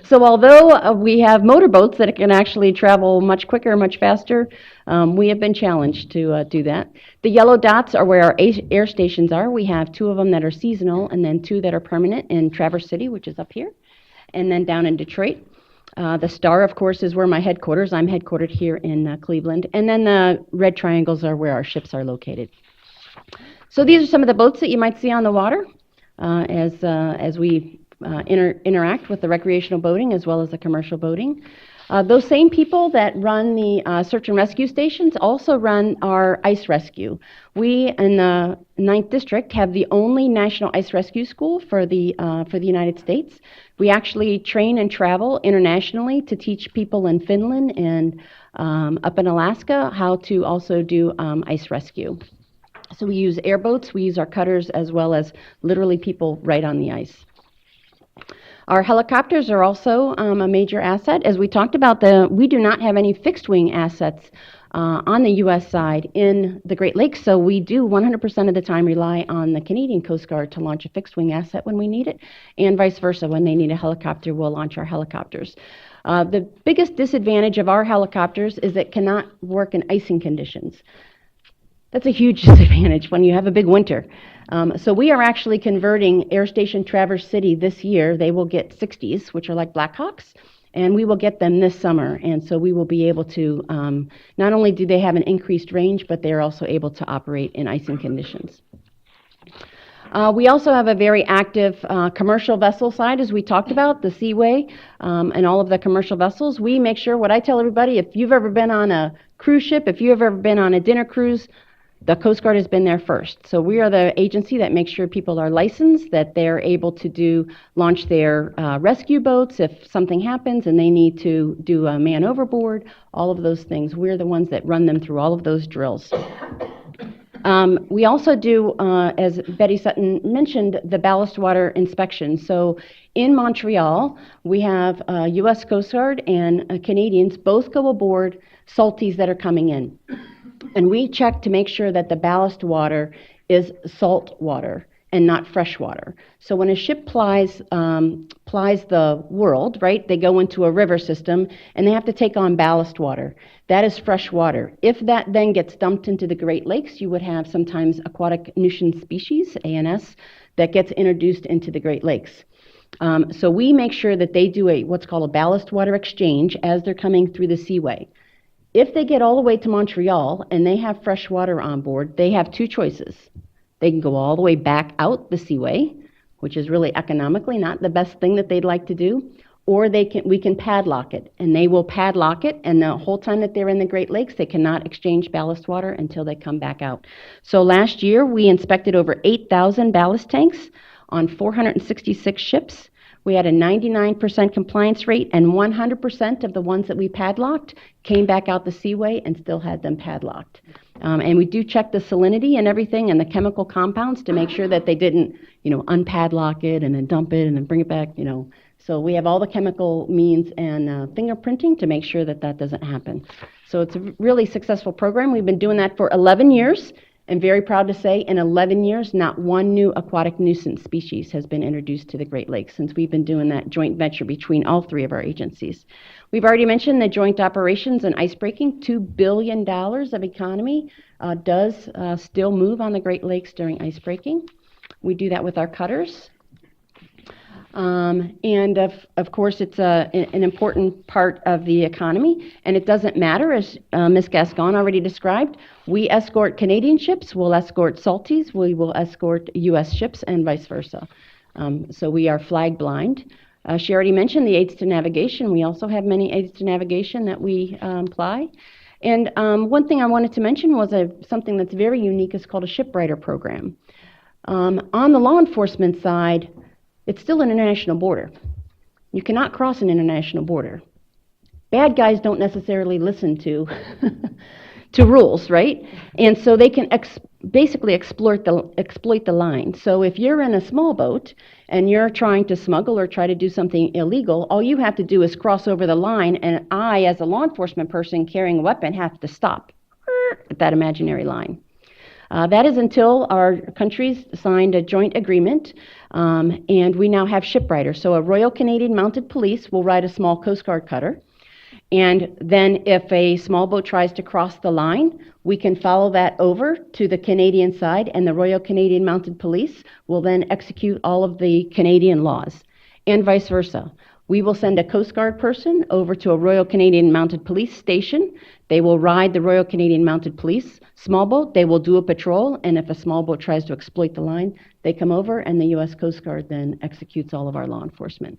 So although we have motorboats that can actually travel much quicker, much faster, we have been challenged to do that. The yellow dots are where our air stations are. We have 2 of them that are seasonal and then 2 that are permanent in Traverse City, which is up here, and then down in Detroit. The star, of course, is where my headquarters. I'm headquartered here in Cleveland. And then the red triangles are where our ships are located. So these are some of the boats that you might see on the water as we interact with the recreational boating as well as the commercial boating. Those same people that run the search and rescue stations also run our ice rescue. We in the 9th District have the only national ice rescue school for the United States. We actually train and travel internationally to teach people in Finland and up in Alaska how to also do ice rescue. So we use airboats, we use our cutters, as well as literally people right on the ice. Our helicopters are also a major asset. As we talked about, we do not have any fixed-wing assets on the U.S. side in the Great Lakes, so we do 100% of the time rely on the Canadian Coast Guard to launch a fixed-wing asset when we need it, and vice versa. When they need a helicopter, we'll launch our helicopters. The biggest disadvantage of our helicopters is it cannot work in icing conditions. That's a huge disadvantage when you have a big winter. So we are actually converting Air Station Traverse City this year. They will get 60s, which are like Blackhawks, and we will get them this summer. And so we will be able to, not only do they have an increased range, but they're also able to operate in icing conditions. We also have a very active commercial vessel side, as we talked about, the Seaway, and all of the commercial vessels. We make sure, what I tell everybody, if you've ever been on a cruise ship, if you've ever been on a dinner cruise, the Coast Guard has been there first. So we are the agency that makes sure people are licensed, that they're able to launch their rescue boats if something happens and they need to do a man overboard, all of those things. We're the ones that run them through all of those drills. We also do, as Betty Sutton mentioned, the ballast water inspection. So in Montreal, we have U.S. Coast Guard and Canadians both go aboard salties that are coming in. And we check to make sure that the ballast water is salt water and not fresh water. So when a ship plies the world, right, they go into a river system and they have to take on ballast water. That is fresh water. If that then gets dumped into the Great Lakes, you would have sometimes aquatic nuisance species, ANS, that gets introduced into the Great Lakes. So we make sure that they do what's called a ballast water exchange as they're coming through the Seaway. If they get all the way to Montreal and they have fresh water on board, they have 2 choices. They can go all the way back out the Seaway, which is really economically not the best thing that they'd like to do, or we can padlock it, and they will padlock it, and the whole time that they're in the Great Lakes, they cannot exchange ballast water until they come back out. So last year, we inspected over 8,000 ballast tanks on 466 ships. We had a 99% compliance rate, and 100% of the ones that we padlocked came back out the Seaway and still had them padlocked. And we do check the salinity and everything and the chemical compounds to make sure that they didn't, unpadlock it and then dump it and then bring it back, So we have all the chemical means and fingerprinting to make sure that that doesn't happen. So it's a really successful program. We've been doing that for 11 years. I'm very proud to say in 11 years, not one new aquatic nuisance species has been introduced to the Great Lakes since we've been doing that joint venture between all 3 of our agencies. We've already mentioned the joint operations and ice breaking. $2 billion of economy does still move on the Great Lakes during ice breaking. We do that with our cutters. And of course, it's an important part of the economy, and it doesn't matter, as Ms. Gascon already described. We escort Canadian ships, we'll escort salties, we will escort U.S. ships, and vice versa. So we are flag blind. She already mentioned the aids to navigation. We also have many aids to navigation that we apply. And one thing I wanted to mention was something that's very unique. It's called a shipwriter program. On the law enforcement side, it's still an international border. You cannot cross an international border. Bad guys don't necessarily listen to rules, right? And so they can basically exploit the line. So if you're in a small boat and you're trying to smuggle or try to do something illegal, all you have to do is cross over the line, and I, as a law enforcement person carrying a weapon, have to stop at that imaginary line. That is until our countries signed a joint agreement, and we now have shipriders. So a Royal Canadian Mounted Police will ride a small Coast Guard cutter, and then if a small boat tries to cross the line, we can follow that over to the Canadian side, and the Royal Canadian Mounted Police will then execute all of the Canadian laws, and vice versa. We will send a Coast Guard person over to a Royal Canadian Mounted Police station. They will ride the Royal Canadian Mounted Police small boat. They will do a patrol, and if a small boat tries to exploit the line, they come over, and the U.S. Coast Guard then executes all of our law enforcement.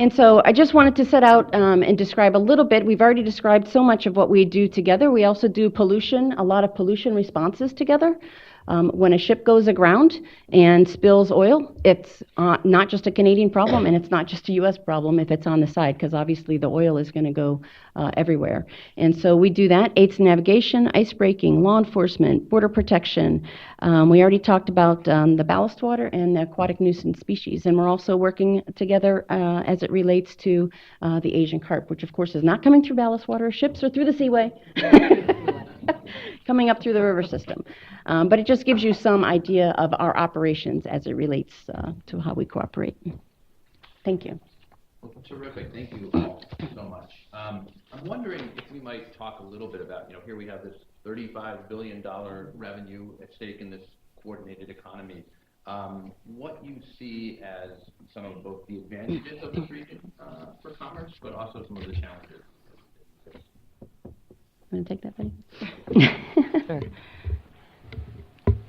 And so I just wanted to set out and describe a little bit. We've already described so much of what we do together. We also do a lot of pollution responses together. When a ship goes aground and spills oil, it's not just a Canadian problem, and it's not just a U.S. problem if it's on the side, because obviously the oil is going to go everywhere. And so we do that: aids to navigation, ice breaking, law enforcement, border protection. We already talked about the ballast water and the aquatic nuisance species, and we're also working together as it relates to the Asian carp, which of course is not coming through ballast water. Ships are through the Seaway. Coming up through the river system. But it just gives you some idea of our operations as it relates to how we cooperate. Thank you. Well, terrific. Thank you all so much. I'm wondering if we might talk a little bit about, here we have this $35 billion revenue at stake in this coordinated economy. What you see as some of both the advantages of this region for commerce, but also some of the challenges. Want to take that, Betty? Sure.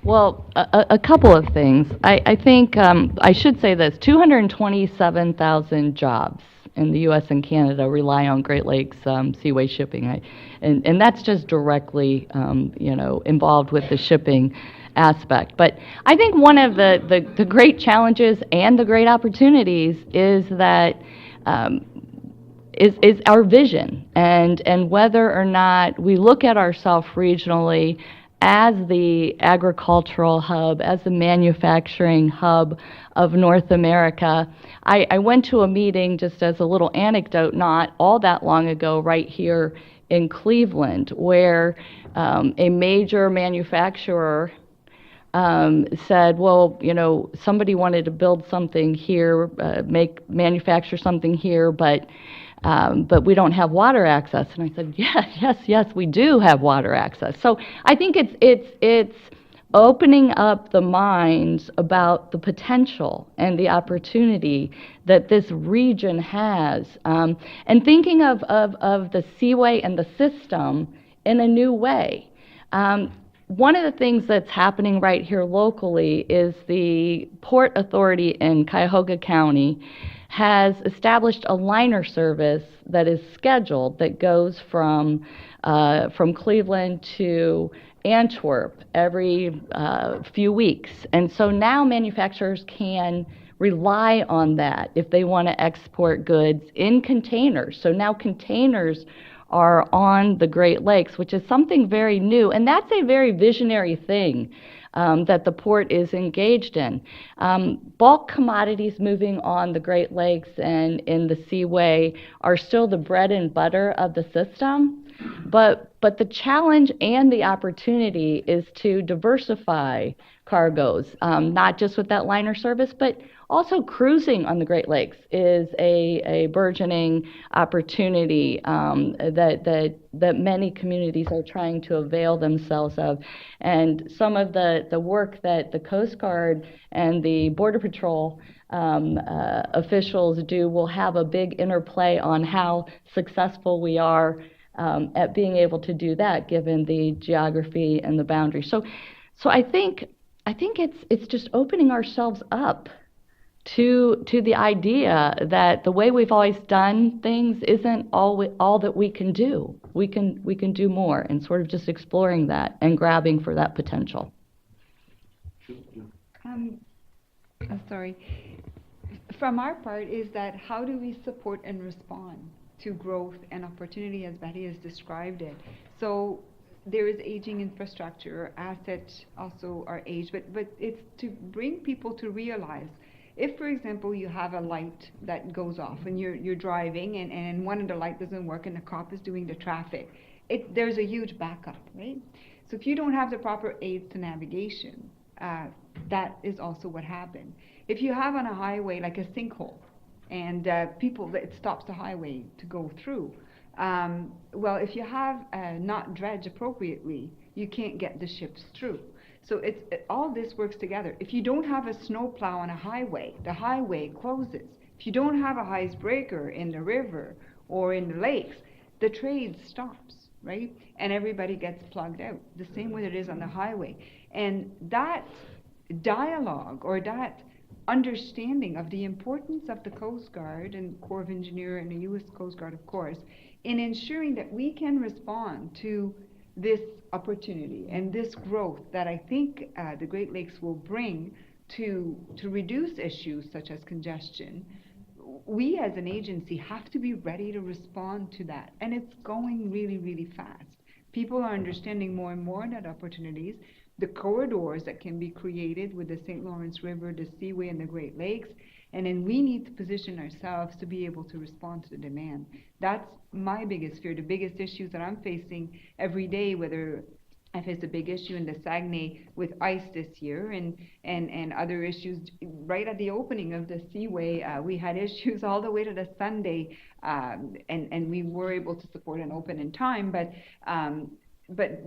Well, a couple of things. I think I should say this: 227,000 jobs in the U.S. and Canada rely on Great Lakes Seaway shipping, and that's just directly, involved with the shipping aspect. But I think one of the great challenges and the great opportunities is that. Is our vision, and whether or not we look at ourselves regionally as the agricultural hub, as the manufacturing hub of North America. I went to a meeting, just as a little anecdote, not all that long ago, right here in Cleveland, where a major manufacturer said, well, somebody wanted to build something here, manufacture something here, but we don't have water access. And I said, yes, we do have water access. So I think it's opening up the minds about the potential and the opportunity that this region has, and thinking of the Seaway and the system in a new way. One of the things that's happening right here locally is the Port Authority in Cuyahoga County has established a liner service that is scheduled that goes from Cleveland to Antwerp every few weeks. And so now manufacturers can rely on that if they want to export goods in containers. So now containers are on the Great Lakes, which is something very new, and that's a very visionary thing that the port is engaged in. Bulk commodities moving on the Great Lakes and in the Seaway are still the bread and butter of the system, but the challenge and the opportunity is to diversify cargoes, not just with that liner service, but also cruising on the Great Lakes is a burgeoning opportunity that many communities are trying to avail themselves of. And some of the work that the Coast Guard and the Border Patrol officials do will have a big interplay on how successful we are at being able to do that, given the geography and the boundary. So I think it's just opening ourselves up to the idea that the way we've always done things isn't all that we can do. We can do more, and sort of just exploring that and grabbing for that potential. Sorry. From our part is that how do we support and respond to growth and opportunity as Betty has described it? So there is aging infrastructure, assets also are aged, but it's to bring people to realize, if, for example, you have a light that goes off and you're driving and one of the light doesn't work and the cop is doing the traffic, there's a huge backup, right? So if you don't have the proper aids to navigation, that is also what happened. If you have on a highway like a sinkhole and it stops the highway to go through, well, if you have not dredged appropriately, you can't get the ships through. So all this works together. If you don't have a snowplow on a highway, the highway closes. If you don't have a icebreaker in the river or in the lakes, the trade stops, right? And everybody gets plugged out, the same way it is on the highway. And that dialogue or that understanding of the importance of the Coast Guard and Corps of Engineers and the U.S. Coast Guard, of course, in ensuring that we can respond to this opportunity and this growth that I think the Great Lakes will bring to reduce issues such as congestion. We as an agency have to be ready to respond to that, and it's going really, really fast. People are understanding more and more that opportunities, the corridors that can be created with the St. Lawrence River, the Seaway, and the Great Lakes, and then we need to position ourselves to be able to respond to the demand. That's my biggest fear, the biggest issues that I'm facing every day, whether I face a big issue in the Saguenay with ice this year and other issues. Right at the opening of the Seaway, we had issues all the way to the Sunday, and we were able to support and open in time, but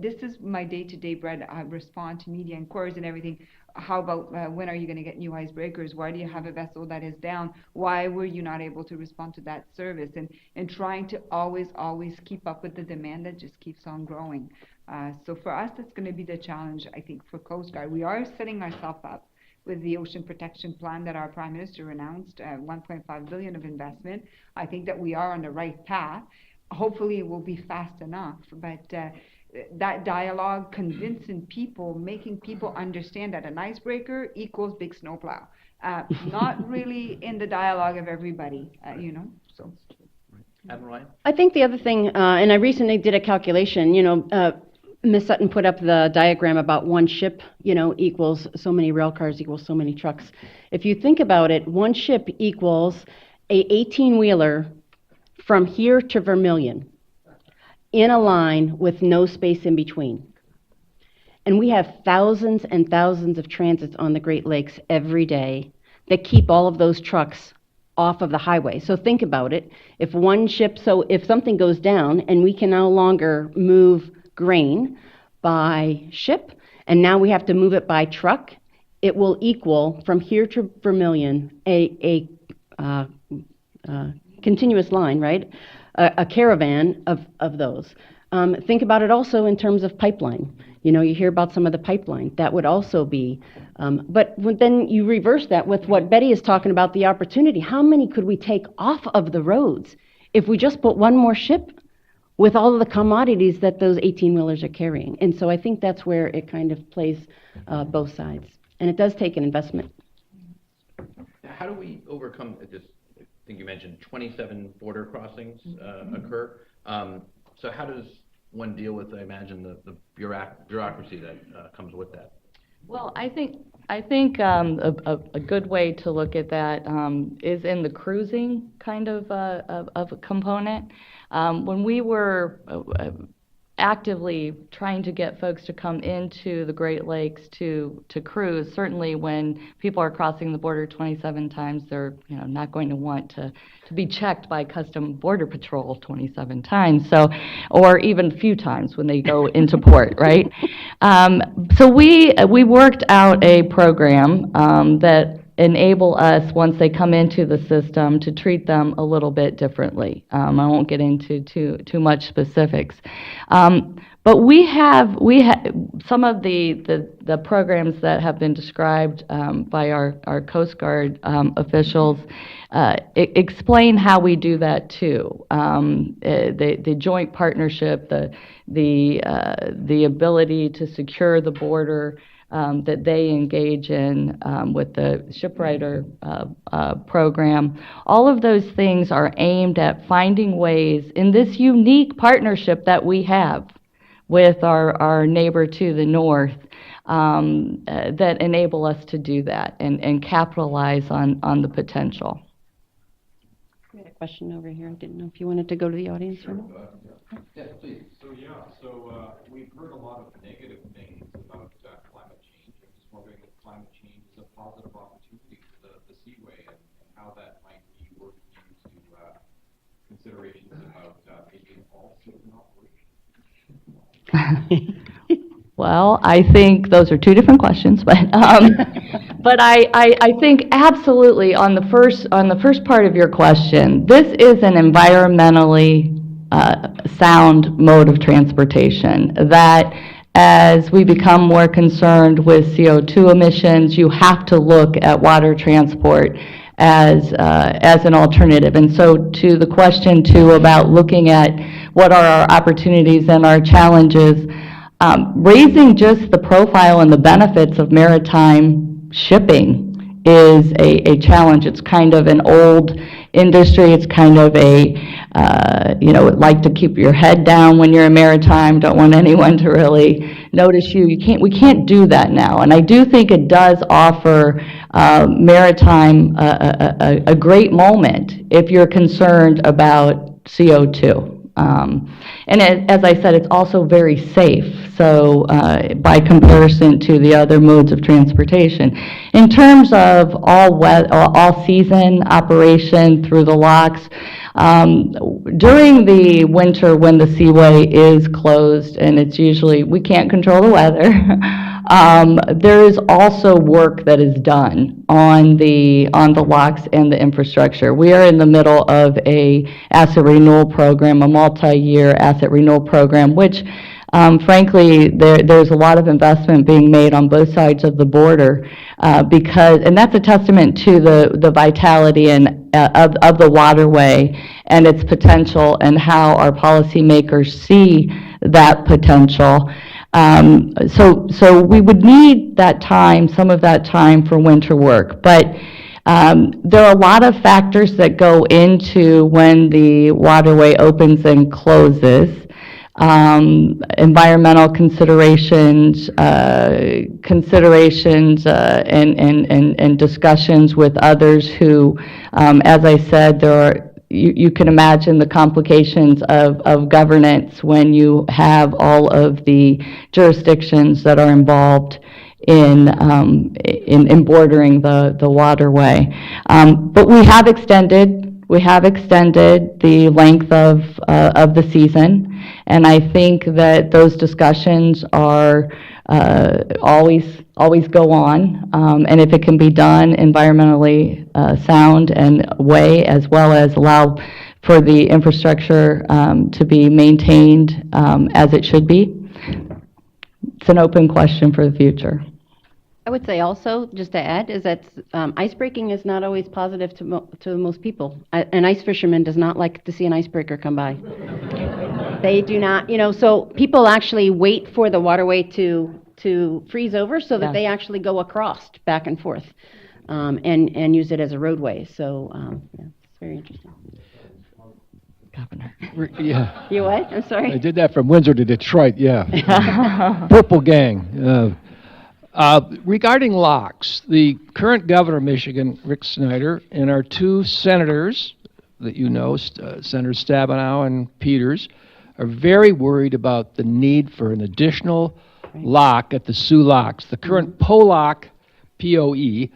this is my day-to-day bread. I respond to media inquiries and everything. How about when are you going to get new icebreakers? Why do you have a vessel that is down? Why were you not able to respond to that service? And trying to always keep up with the demand that just keeps on growing. So for us, that's going to be the challenge, I think, for Coast Guard. We are setting ourselves up with the Ocean Protection Plan that our Prime Minister announced, $1.5 billion of investment. I think that we are on the right path. Hopefully it will be fast enough, but that dialogue, convincing people, making people understand that an icebreaker equals big snowplow. Not really in the dialogue of everybody, so. Admiral Ryan? I think the other thing, and I recently did a calculation, Ms. Sutton put up the diagram about one ship, equals so many rail cars equals so many trucks. If you think about it, one ship equals a 18-wheeler from here to Vermilion in a line with no space in between. And we have thousands and thousands of transits on the Great Lakes every day that keep all of those trucks off of the highway. So think about it. If something goes down and we can no longer move grain by ship, and now we have to move it by truck, it will equal from here to Vermilion a continuous line, right? A caravan of those. Think about it also in terms of pipeline. You hear about some of the pipeline. That would also be, but then you reverse that with what Betty is talking about, the opportunity. How many could we take off of the roads if we just put one more ship with all of the commodities that those 18-wheelers are carrying? And so I think that's where it kind of plays both sides. And it does take an investment. How do we overcome this? I think you mentioned 27 border crossings occur. So how does one deal with, I imagine, the bureaucracy that comes with that? Well, I think a good way to look at that is in the cruising kind of a component. When we were actively trying to get folks to come into the Great Lakes to cruise, certainly when people are crossing the border 27 times, they're not going to want to be checked by Custom Border Patrol 27 times, or even a few times when they go into port, right? So we worked out a program that enable us, once they come into the system, to treat them a little bit differently. I won't get into too much specifics. But we have some of the programs that have been described by our Coast Guard officials explain how we do that too. The joint partnership, the ability to secure the border, that they engage in with the shipwriter program. All of those things are aimed at finding ways in this unique partnership that we have with our neighbor to the north that enable us to do that and capitalize on the potential. We had a question over here. I didn't know if you wanted to go to the audience or not. Yes, please. We've heard a lot of negative things about climate change. I'm just wondering if climate change is a positive opportunity for the Seaway and how that might be working into considerations about making all season operations. Well, I think those are two different questions, but but I think absolutely on the first part of your question, this is an environmentally sound mode of transportation that as we become more concerned with CO2 emissions, you have to look at water transport as an alternative. And so to the question too about looking at what are our opportunities and our challenges, raising just the profile and the benefits of maritime shipping is a challenge. It's kind of an old industry. It's kind of like to keep your head down when you're a maritime, don't want anyone to really notice you. We can't do that now. And I do think it does offer maritime a great moment if you're concerned about CO2. And as I said, it's also very safe. So by comparison to the other modes of transportation. In terms of all season operation through the locks, during the winter when the Seaway is closed, and it's usually, we can't control the weather, there is also work that is done on the locks and the infrastructure. We are in the middle of a asset renewal program, a multi-year asset renewal program, which frankly, there's a lot of investment being made on both sides of the border and that's a testament to the vitality of the waterway and its potential and how our policymakers see that potential. So we would need that time, some of that time for winter work. But there are a lot of factors that go into when the waterway opens and closes. Environmental considerations, and discussions with others who, as I said, you can imagine the complications of governance when you have all of the jurisdictions that are involved in bordering the waterway. But we have extended the length of the season, and I think that those discussions are always go on, and if it can be done environmentally sound and way, as well as allow for the infrastructure to be maintained as it should be, it's an open question for the future. I would say also, just to add, is that icebreaking is not always positive to most people. An ice fisherman does not like to see an icebreaker come by. They do not, so people actually wait for the waterway to freeze over so that they actually go across back and forth and use it as a roadway. So, it's very interesting. Governor. Yeah. You what? I'm sorry? I did that from Windsor to Detroit, yeah. Purple Gang. Regarding locks, the current governor of Michigan, Rick Snyder, and our two senators that you know, Senator Stabenow and Peters, are very worried about the need for an additional lock at the Soo Locks. The current POLOC, P-O-E,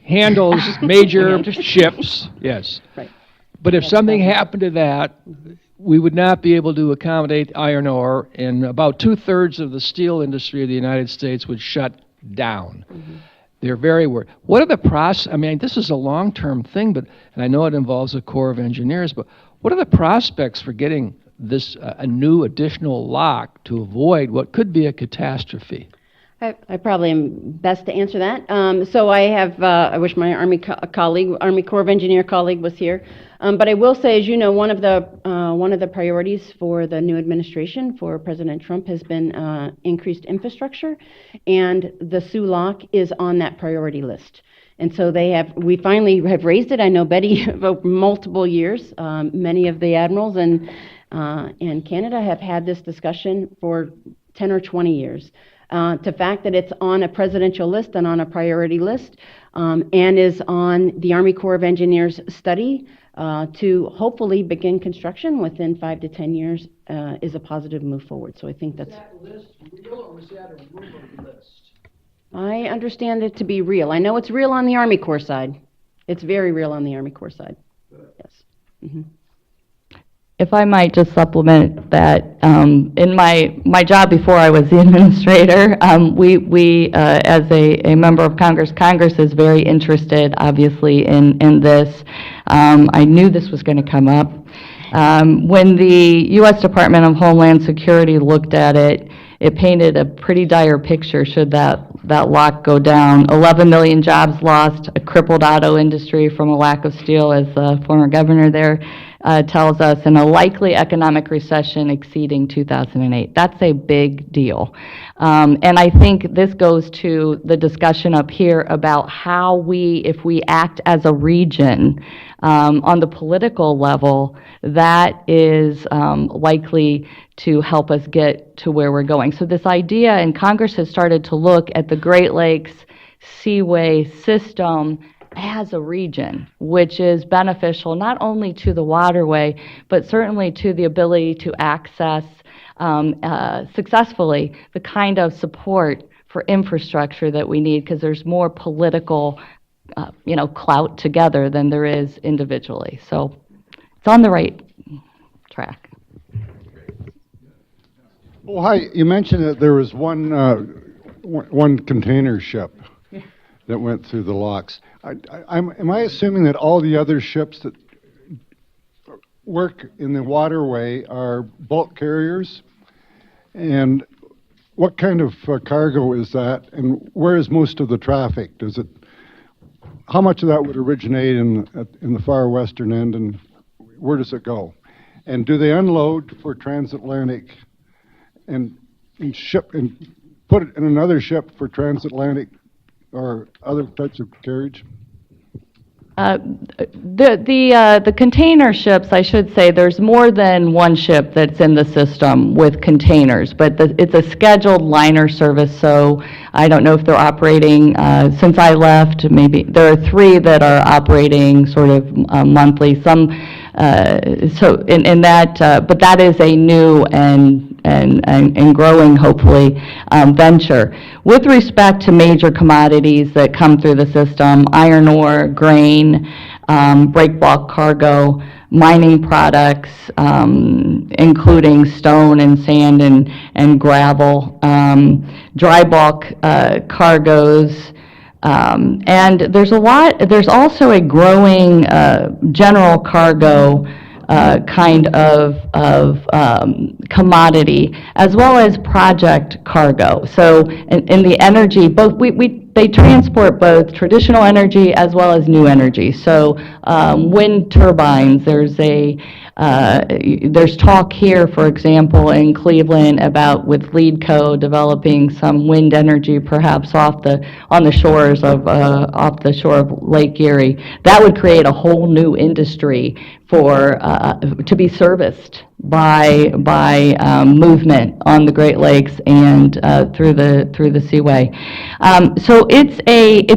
handles major ships, yes. Right. But if something happened to that, we would not be able to accommodate iron ore, and about 2/3 of the steel industry of the United States would shut down. They're very worried. What are the I mean, this is a long-term thing, and I know it involves a Corps of Engineers, but what are the prospects for getting this a new additional lock to avoid what could be a catastrophe? I probably am best to answer that. So I have, I wish my Army Corps of Engineer colleague was here. But I will say, as you know, one of the priorities for the new administration for President Trump has been increased infrastructure, and the Soo Lock is on that priority list. And so we finally have raised it. I know Betty, over multiple years, many of the admirals and And Canada have had this discussion for 10 or 20 years. The fact that it's on a presidential list and on a priority list, and is on the Army Corps of Engineers study to hopefully begin construction within 5 to 10 years, is a positive move forward. So I think that's... Is that list real, or is that a rumored list? I understand it to be real. I know it's real on the Army Corps side. It's very real on the Army Corps side. Yes. Mm-hmm. If I might just supplement that, in my job before I was the administrator, we as a member of Congress is very interested, obviously, in this. I knew this was going to come up. When the U.S. Department of Homeland Security looked at it, it painted a pretty dire picture should that lock go down. 11 million jobs lost, a crippled auto industry from a lack of steel, as the former governor there tells us, and a likely economic recession exceeding 2008. That's a big deal. And I think this goes to the discussion up here about how if we act as a region on the political level, that is likely to help us get to where we're going. So this idea, and Congress has started to look at the Great Lakes Seaway system as a region, which is beneficial not only to the waterway, but certainly to the ability to access successfully the kind of support for infrastructure that we need, because there's more political clout together than there is individually. So it's on the right track. Oh, hi. You mentioned that there was one container ship that went through the locks. Am I assuming that all the other ships that work in the waterway are bulk carriers? And what kind of cargo is that? And where is most of the traffic? How much of that would originate in the far western end, and where does it go? And do they unload for transatlantic and put it in another ship for transatlantic or other types of carriage? The container ships, I should say, there's more than one ship that's in the system with containers, but it's a scheduled liner service, so I don't know if they're operating, since I left, maybe, there are 3 that are operating sort of monthly, so in that, but that is a new and growing, hopefully, venture. With respect to major commodities that come through the system, iron ore, grain, break bulk cargo, mining products, including stone and sand and gravel, dry bulk cargoes, and there's also a growing general cargo kind of commodity, as well as project cargo. So in the energy, they transport both traditional energy as well as new energy. So wind turbines, there's talk here, for example, in Cleveland about with LeadCo developing some wind energy, perhaps off the shore of Lake Erie. That would create a whole new industry to be serviced by movement on the Great Lakes and through the Seaway. So it's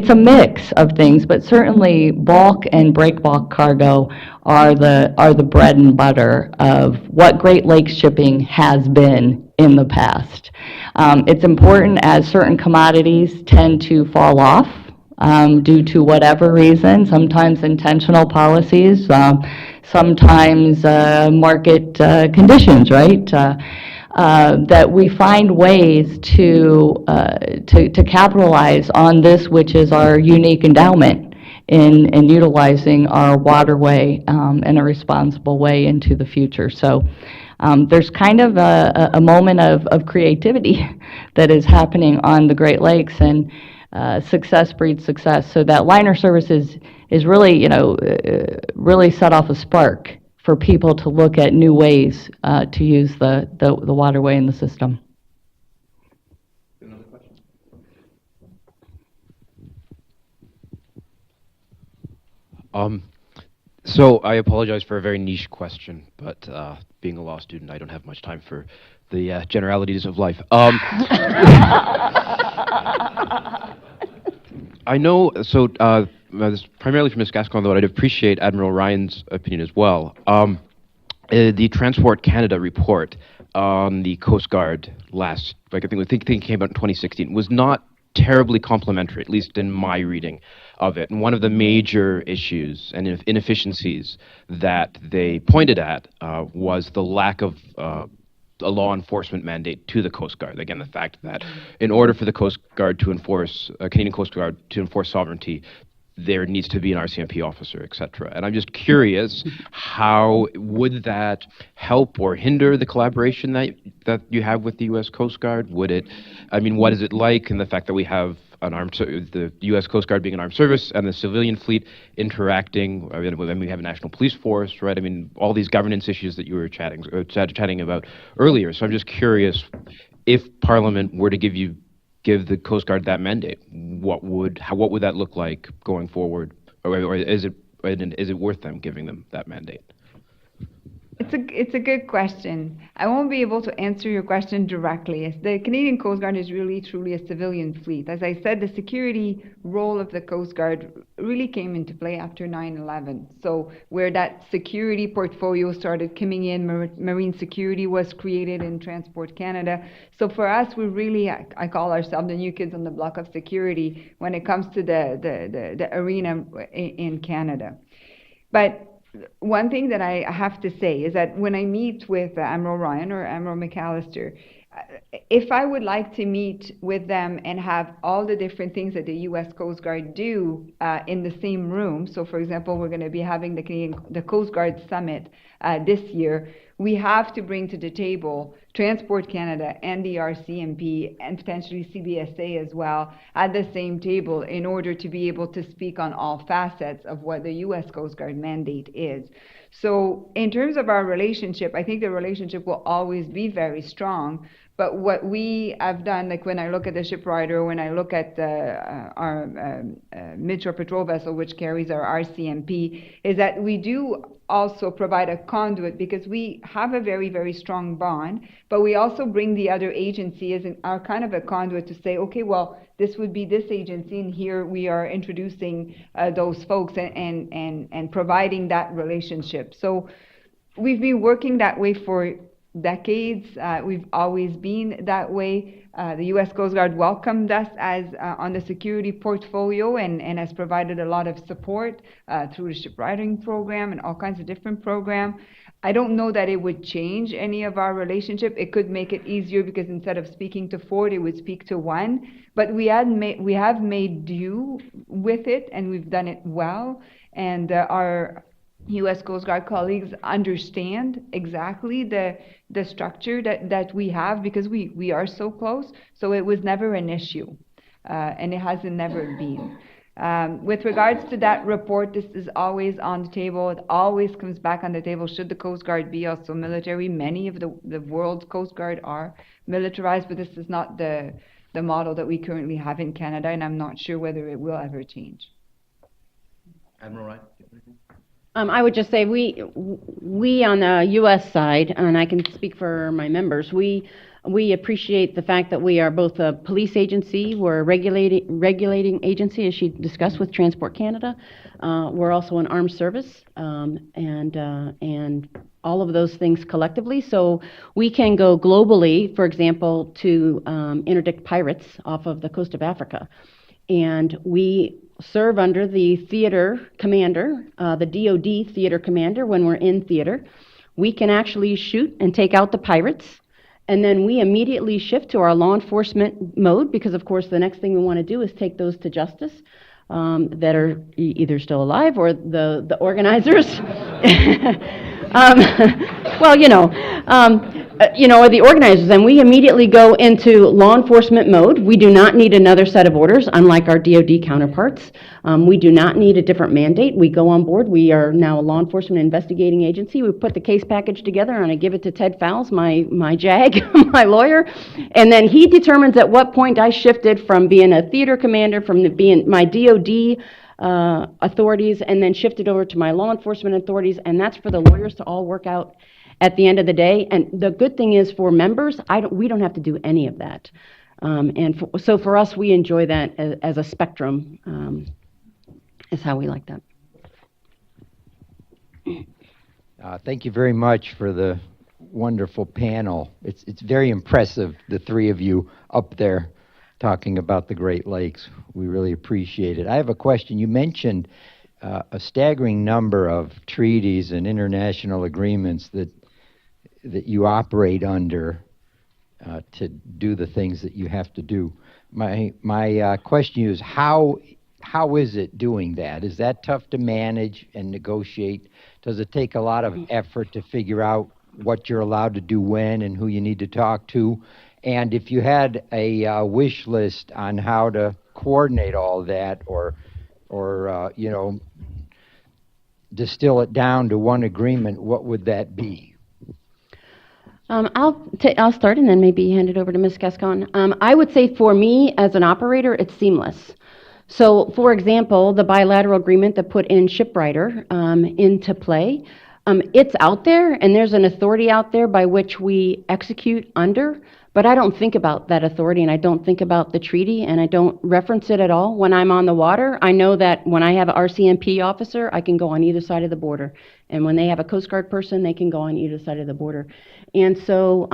a mix of things, but certainly bulk and break bulk cargo are the bread and butter of what Great Lakes shipping has been in the past. It's important as certain commodities tend to fall off due to whatever reason, sometimes intentional policies, sometimes market conditions, right? That we find ways to capitalize on this, which is our unique endowment in utilizing our waterway in a responsible way into the future. So there's kind of a moment of creativity that is happening on the Great Lakes, and success breeds success. So that liner service is really, really set off a spark for people to look at new ways to use the waterway in the system. Another question? So I apologize for a very niche question, but being a law student, I don't have much time for the generalities of life. I know, so this is primarily from Ms. Gascon, though I'd appreciate Admiral Ryan's opinion as well. The Transport Canada report on the Coast Guard last, I think it came out in 2016, was not terribly complimentary, at least in my reading of it. And one of the major issues and inefficiencies that they pointed at was the lack of a law enforcement mandate to the Coast Guard. Again, the fact that in order for the Coast Guard to enforce, Canadian Coast Guard to enforce sovereignty, there needs to be an RCMP officer, et cetera. And I'm just curious, how would that help or hinder the collaboration that you have with the U.S. Coast Guard? Would it, I mean, what is it like in the fact that we have the U.S. Coast Guard being an armed service and the civilian fleet interacting? I mean, we have a national police force, right? I mean, all these governance issues that you were chatting about earlier. So I'm just curious, if Parliament were to give the Coast Guard that mandate, what would that look like going forward, or is it worth them giving them that mandate? It's a good question. I won't be able to answer your question directly. The Canadian Coast Guard is really truly a civilian fleet. As I said, the security role of the Coast Guard really came into play after 9/11. So where that security portfolio started coming in, marine security was created in Transport Canada. So for us, we really, I call ourselves the new kids on the block of security when it comes to the arena in Canada. But one thing that I have to say is that when I meet with Admiral Ryan or Admiral McAllister, if I would like to meet with them and have all the different things that the U.S. Coast Guard do in the same room, so for example, we're going to be having the Coast Guard Summit this year, we have to bring to the table Transport Canada and the RCMP and potentially CBSA as well at the same table in order to be able to speak on all facets of what the U.S. Coast Guard mandate is. So in terms of our relationship, I think the relationship will always be very strong. But what we have done, like when I look at the shipwriter, when I look at our midshore patrol vessel, which carries our RCMP, is that we do also provide a conduit because we have a very, very strong bond, but we also bring the other agency as our kind of a conduit to say, okay, well, this would be this agency, and here we are introducing those folks and providing that relationship. So we've been working that way for decades. We've always been that way. The U.S. Coast Guard welcomed us as on the security portfolio and has provided a lot of support through the shipwriting program and all kinds of different programs. I don't know that it would change any of our relationship. It could make it easier because instead of speaking to 4, they would speak to 1. But we have made do with it, and we've done it well. And our U.S. Coast Guard colleagues understand exactly the structure that we have because we are so close. So it was never an issue, and it hasn't never been. With regards to that report, this is always on the table. It always comes back on the table. Should the Coast Guard be also military? Many of the world's Coast Guard are militarized, but this is not the model that we currently have in Canada, and I'm not sure whether it will ever change. Admiral Ryan? I would just say we on the U.S. side, and I can speak for my members, we appreciate the fact that we are both a police agency, we're a regulating agency, as she discussed with Transport Canada. We're also an armed service, and all of those things collectively. So we can go globally, for example, to interdict pirates off of the coast of Africa. And we serve under the theater commander, the DOD theater commander, when we're in theater. We can actually shoot and take out the pirates, and then we immediately shift to our law enforcement mode because, of course, the next thing we want to do is take those to justice that are either still alive or the organizers. Or the organizers, and we immediately go into law enforcement mode. We do not need another set of orders, unlike our DOD counterparts. We do not need a different mandate. We go on board. We are now a law enforcement investigating agency. We put the case package together, and I give it to Ted Fowles, my JAG, my lawyer, and then he determines at what point I shifted from being a theater commander, from being my DOD authorities and then shifted over to my law enforcement authorities, and that's for the lawyers to all work out at the end of the day. And the good thing is for members, we don't have to do any of that. So for us, we enjoy that as a spectrum, is how we like that. Thank you very much for the wonderful panel. It's very impressive, the three of you up there talking about the Great Lakes. We really appreciate it. I have a question. You mentioned a staggering number of treaties and international agreements that you operate under to do the things that you have to do. My question is, how is it doing that? Is that tough to manage and negotiate? Does it take a lot of effort to figure out what you're allowed to do when and who you need to talk to? And if you had a wish list on how to coordinate all that, or you know, distill it down to one agreement, what would that be? I'll start and then maybe hand it over to Ms. Gascon. I would say for me as an operator, it's seamless. So, for example, the bilateral agreement that put in Shipwriter into play, it's out there, and there's an authority out there by which we execute under, but I don't think about that authority, and I don't think about the treaty, and I don't reference it at all. When I'm on the water, I know that when I have an RCMP officer, I can go on either side of the border, and when they have a Coast Guard person, they can go on either side of the border. And so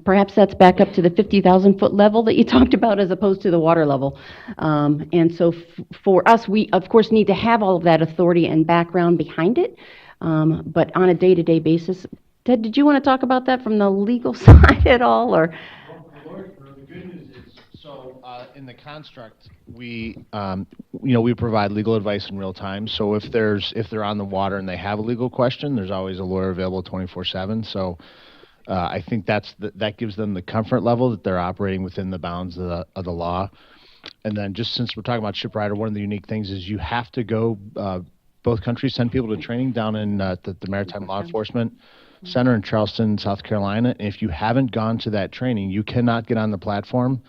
perhaps that's back up to the 50,000-foot level that you talked about as opposed to the water level. And so for us, we, of course, need to have all of that authority and background behind it. But on a day-to-day basis, Ted, did you want to talk about that from the legal side at all? Or? Well, the good news is, so in the construct, we, we provide legal advice in real time. So if they're on the water and they have a legal question, there's always a lawyer available 24/7. So I think that gives them the comfort level that they're operating within the bounds of the law. And then just since we're talking about Shipwriter, one of the unique things is you have to go, both countries send people to training down in the Maritime Law Enforcement Center in Charleston, South Carolina. And if you haven't gone to that training, you cannot get on the platform,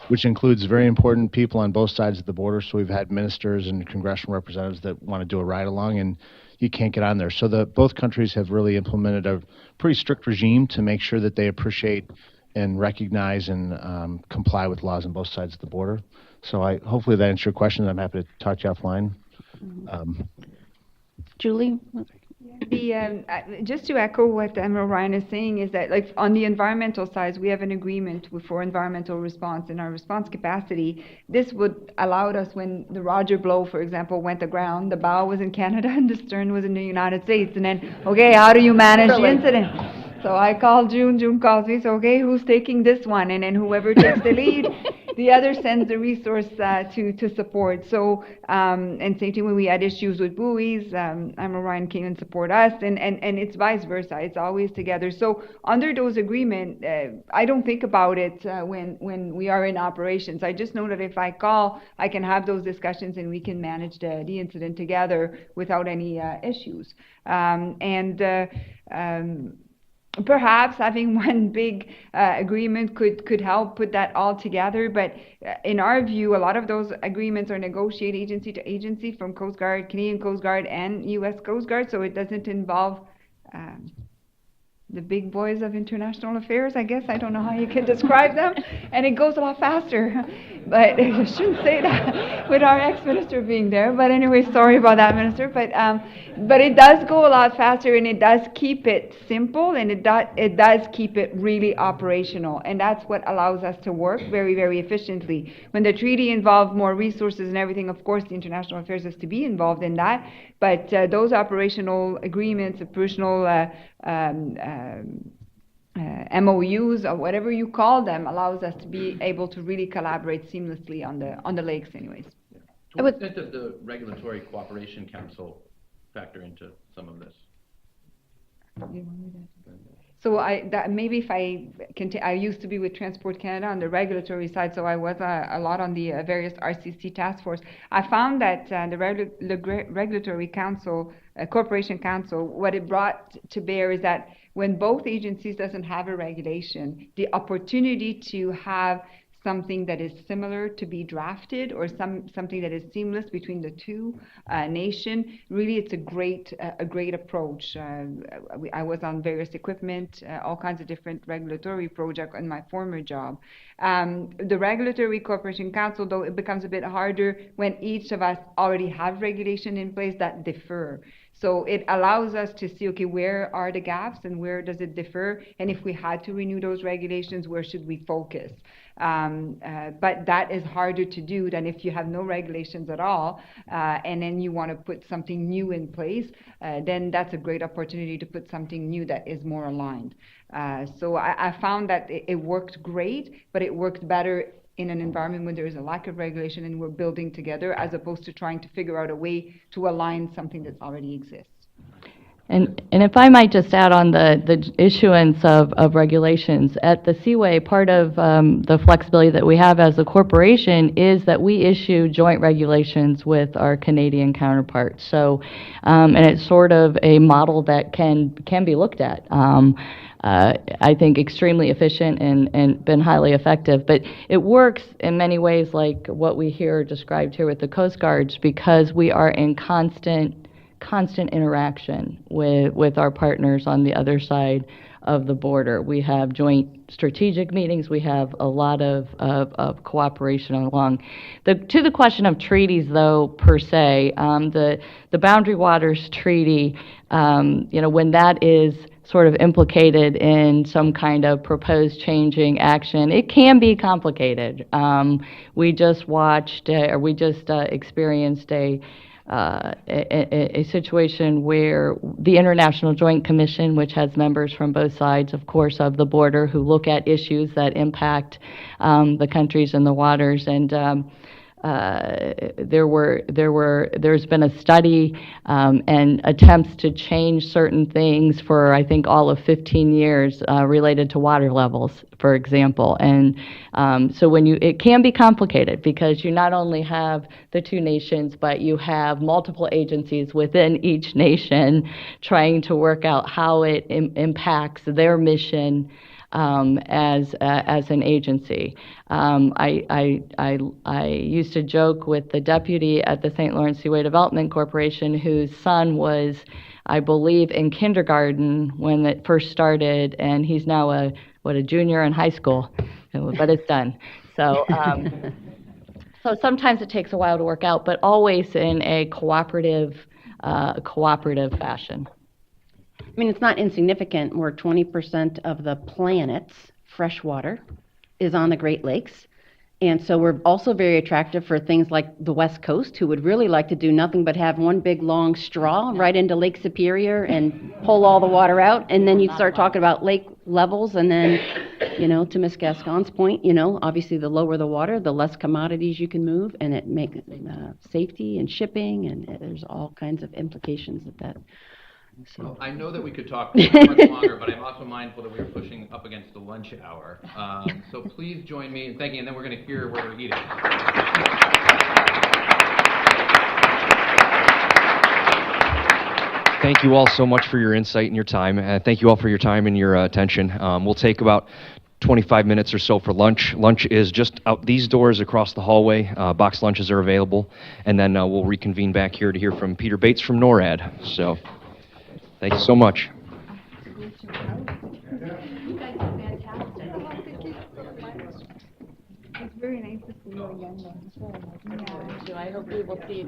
which includes very important people on both sides of the border. So we've had ministers and congressional representatives that want to do a ride-along, and you can't get on there. So both countries have really implemented a pretty strict regime to make sure that they appreciate and recognize and comply with laws on both sides of the border. So hopefully that answers your question. I'm happy to talk to you offline. Julie? Just to echo what Admiral Ryan is saying is that, like, on the environmental side, we have an agreement for environmental response. In our response capacity, this would allow us, when the Roger Blow, for example, went aground, the bow was in Canada and the stern was in the United States. And then, okay, how do you manage the incident? So I called June calls me, so okay, who's taking this one? And then whoever takes the lead, the other sends the resource to support. So, and same thing when we had issues with buoys, Admiral Ryan came and support us, and it's vice versa. It's always together. So under those agreements, I don't think about it when we are in operations. I just know that if I call, I can have those discussions and we can manage the incident together without any issues. Perhaps having one big agreement could help put that all together, but in our view, a lot of those agreements are negotiated agency to agency from Coast Guard, Canadian Coast Guard, and U.S. Coast Guard, so it doesn't involve the big boys of international affairs, I guess. I don't know how you can describe them, and it goes a lot faster. But I shouldn't say that with our ex-minister being there. But anyway, sorry about that, Minister. But it does go a lot faster, and it does keep it simple, and it does keep it really operational. And that's what allows us to work very, very efficiently. When the treaty involved more resources and everything, of course, the international affairs has to be involved in that. But those operational agreements, operational MOUs or whatever you call them, allows us to be able to really collaborate seamlessly on the lakes anyways. To what extent does the Regulatory Cooperation Council factor into some of this? So maybe if I can, I used to be with Transport Canada on the regulatory side, so I was a lot on the various RCC task force. I found that the Regulatory Council, Corporation Council, what it brought to bear is that when both agencies doesn't have a regulation, the opportunity to have something that is similar to be drafted, or something that is seamless between the two nation, really it's a great approach. I was on various equipment, all kinds of different regulatory projects in my former job. The Regulatory Cooperation Council, though, it becomes a bit harder when each of us already have regulation in place that differ. So it allows us to see, okay, where are the gaps and where does it differ? And if we had to renew those regulations, where should we focus? But that is harder to do than if you have no regulations at all, and then you want to put something new in place, then that's a great opportunity to put something new that is more aligned. So I found that it worked great, but it worked better in an environment when there is a lack of regulation and we're building together, as opposed to trying to figure out a way to align something that already exists. And if I might just add on the issuance of regulations, at the Seaway, part of the flexibility that we have as a corporation is that we issue joint regulations with our Canadian counterparts. So, and it's sort of a model that can be looked at. I think extremely efficient and been highly effective. But it works in many ways like what we hear described here with the Coast Guards, because we are in constant interaction with our partners on the other side of the border. We have joint strategic meetings. We have a lot of cooperation along. To the question of treaties, though, per se, the Boundary Waters Treaty, when that is sort of implicated in some kind of proposed changing action, it can be complicated. We just experienced a situation where the International Joint Commission, which has members from both sides, of course, of the border, who look at issues that impact the countries and the waters, and there's been a study and attempts to change certain things for, I think, all of 15 years related to water levels, for example. And so it can be complicated, because you not only have the two nations, but you have multiple agencies within each nation trying to work out how it impacts their mission as an agency. I used to joke with the deputy at the St. Lawrence Seaway Development Corporation, whose son was, I believe, in kindergarten when it first started, and he's now a junior in high school, but it's done. So, so sometimes it takes a while to work out, but always in a cooperative fashion. I mean, it's not insignificant where 20% of the planet's fresh water is on the Great Lakes. And so we're also very attractive for things like the West Coast, who would really like to do nothing but have one big long straw right into Lake Superior and pull all the water out. And then you'd start talking about lake levels. And then, to Ms. Gascon's point, obviously the lower the water, the less commodities you can move. And it makes safety and shipping, and there's all kinds of implications of that. So. Well, I know that we could talk much longer, but I'm also mindful that we are pushing up against the lunch hour. So please join me in thanking, and then we're going to hear where we're eating. Thank you all so much for your insight and your time. Thank you all for your time and your attention. We'll take about 25 minutes or so for lunch. Lunch is just out these doors across the hallway. Box lunches are available. And then we'll reconvene back here to hear from Peter Bates from NORAD. So. Thank you so much. You guys are fantastic. It's very nice to see you again. I hope we will see you.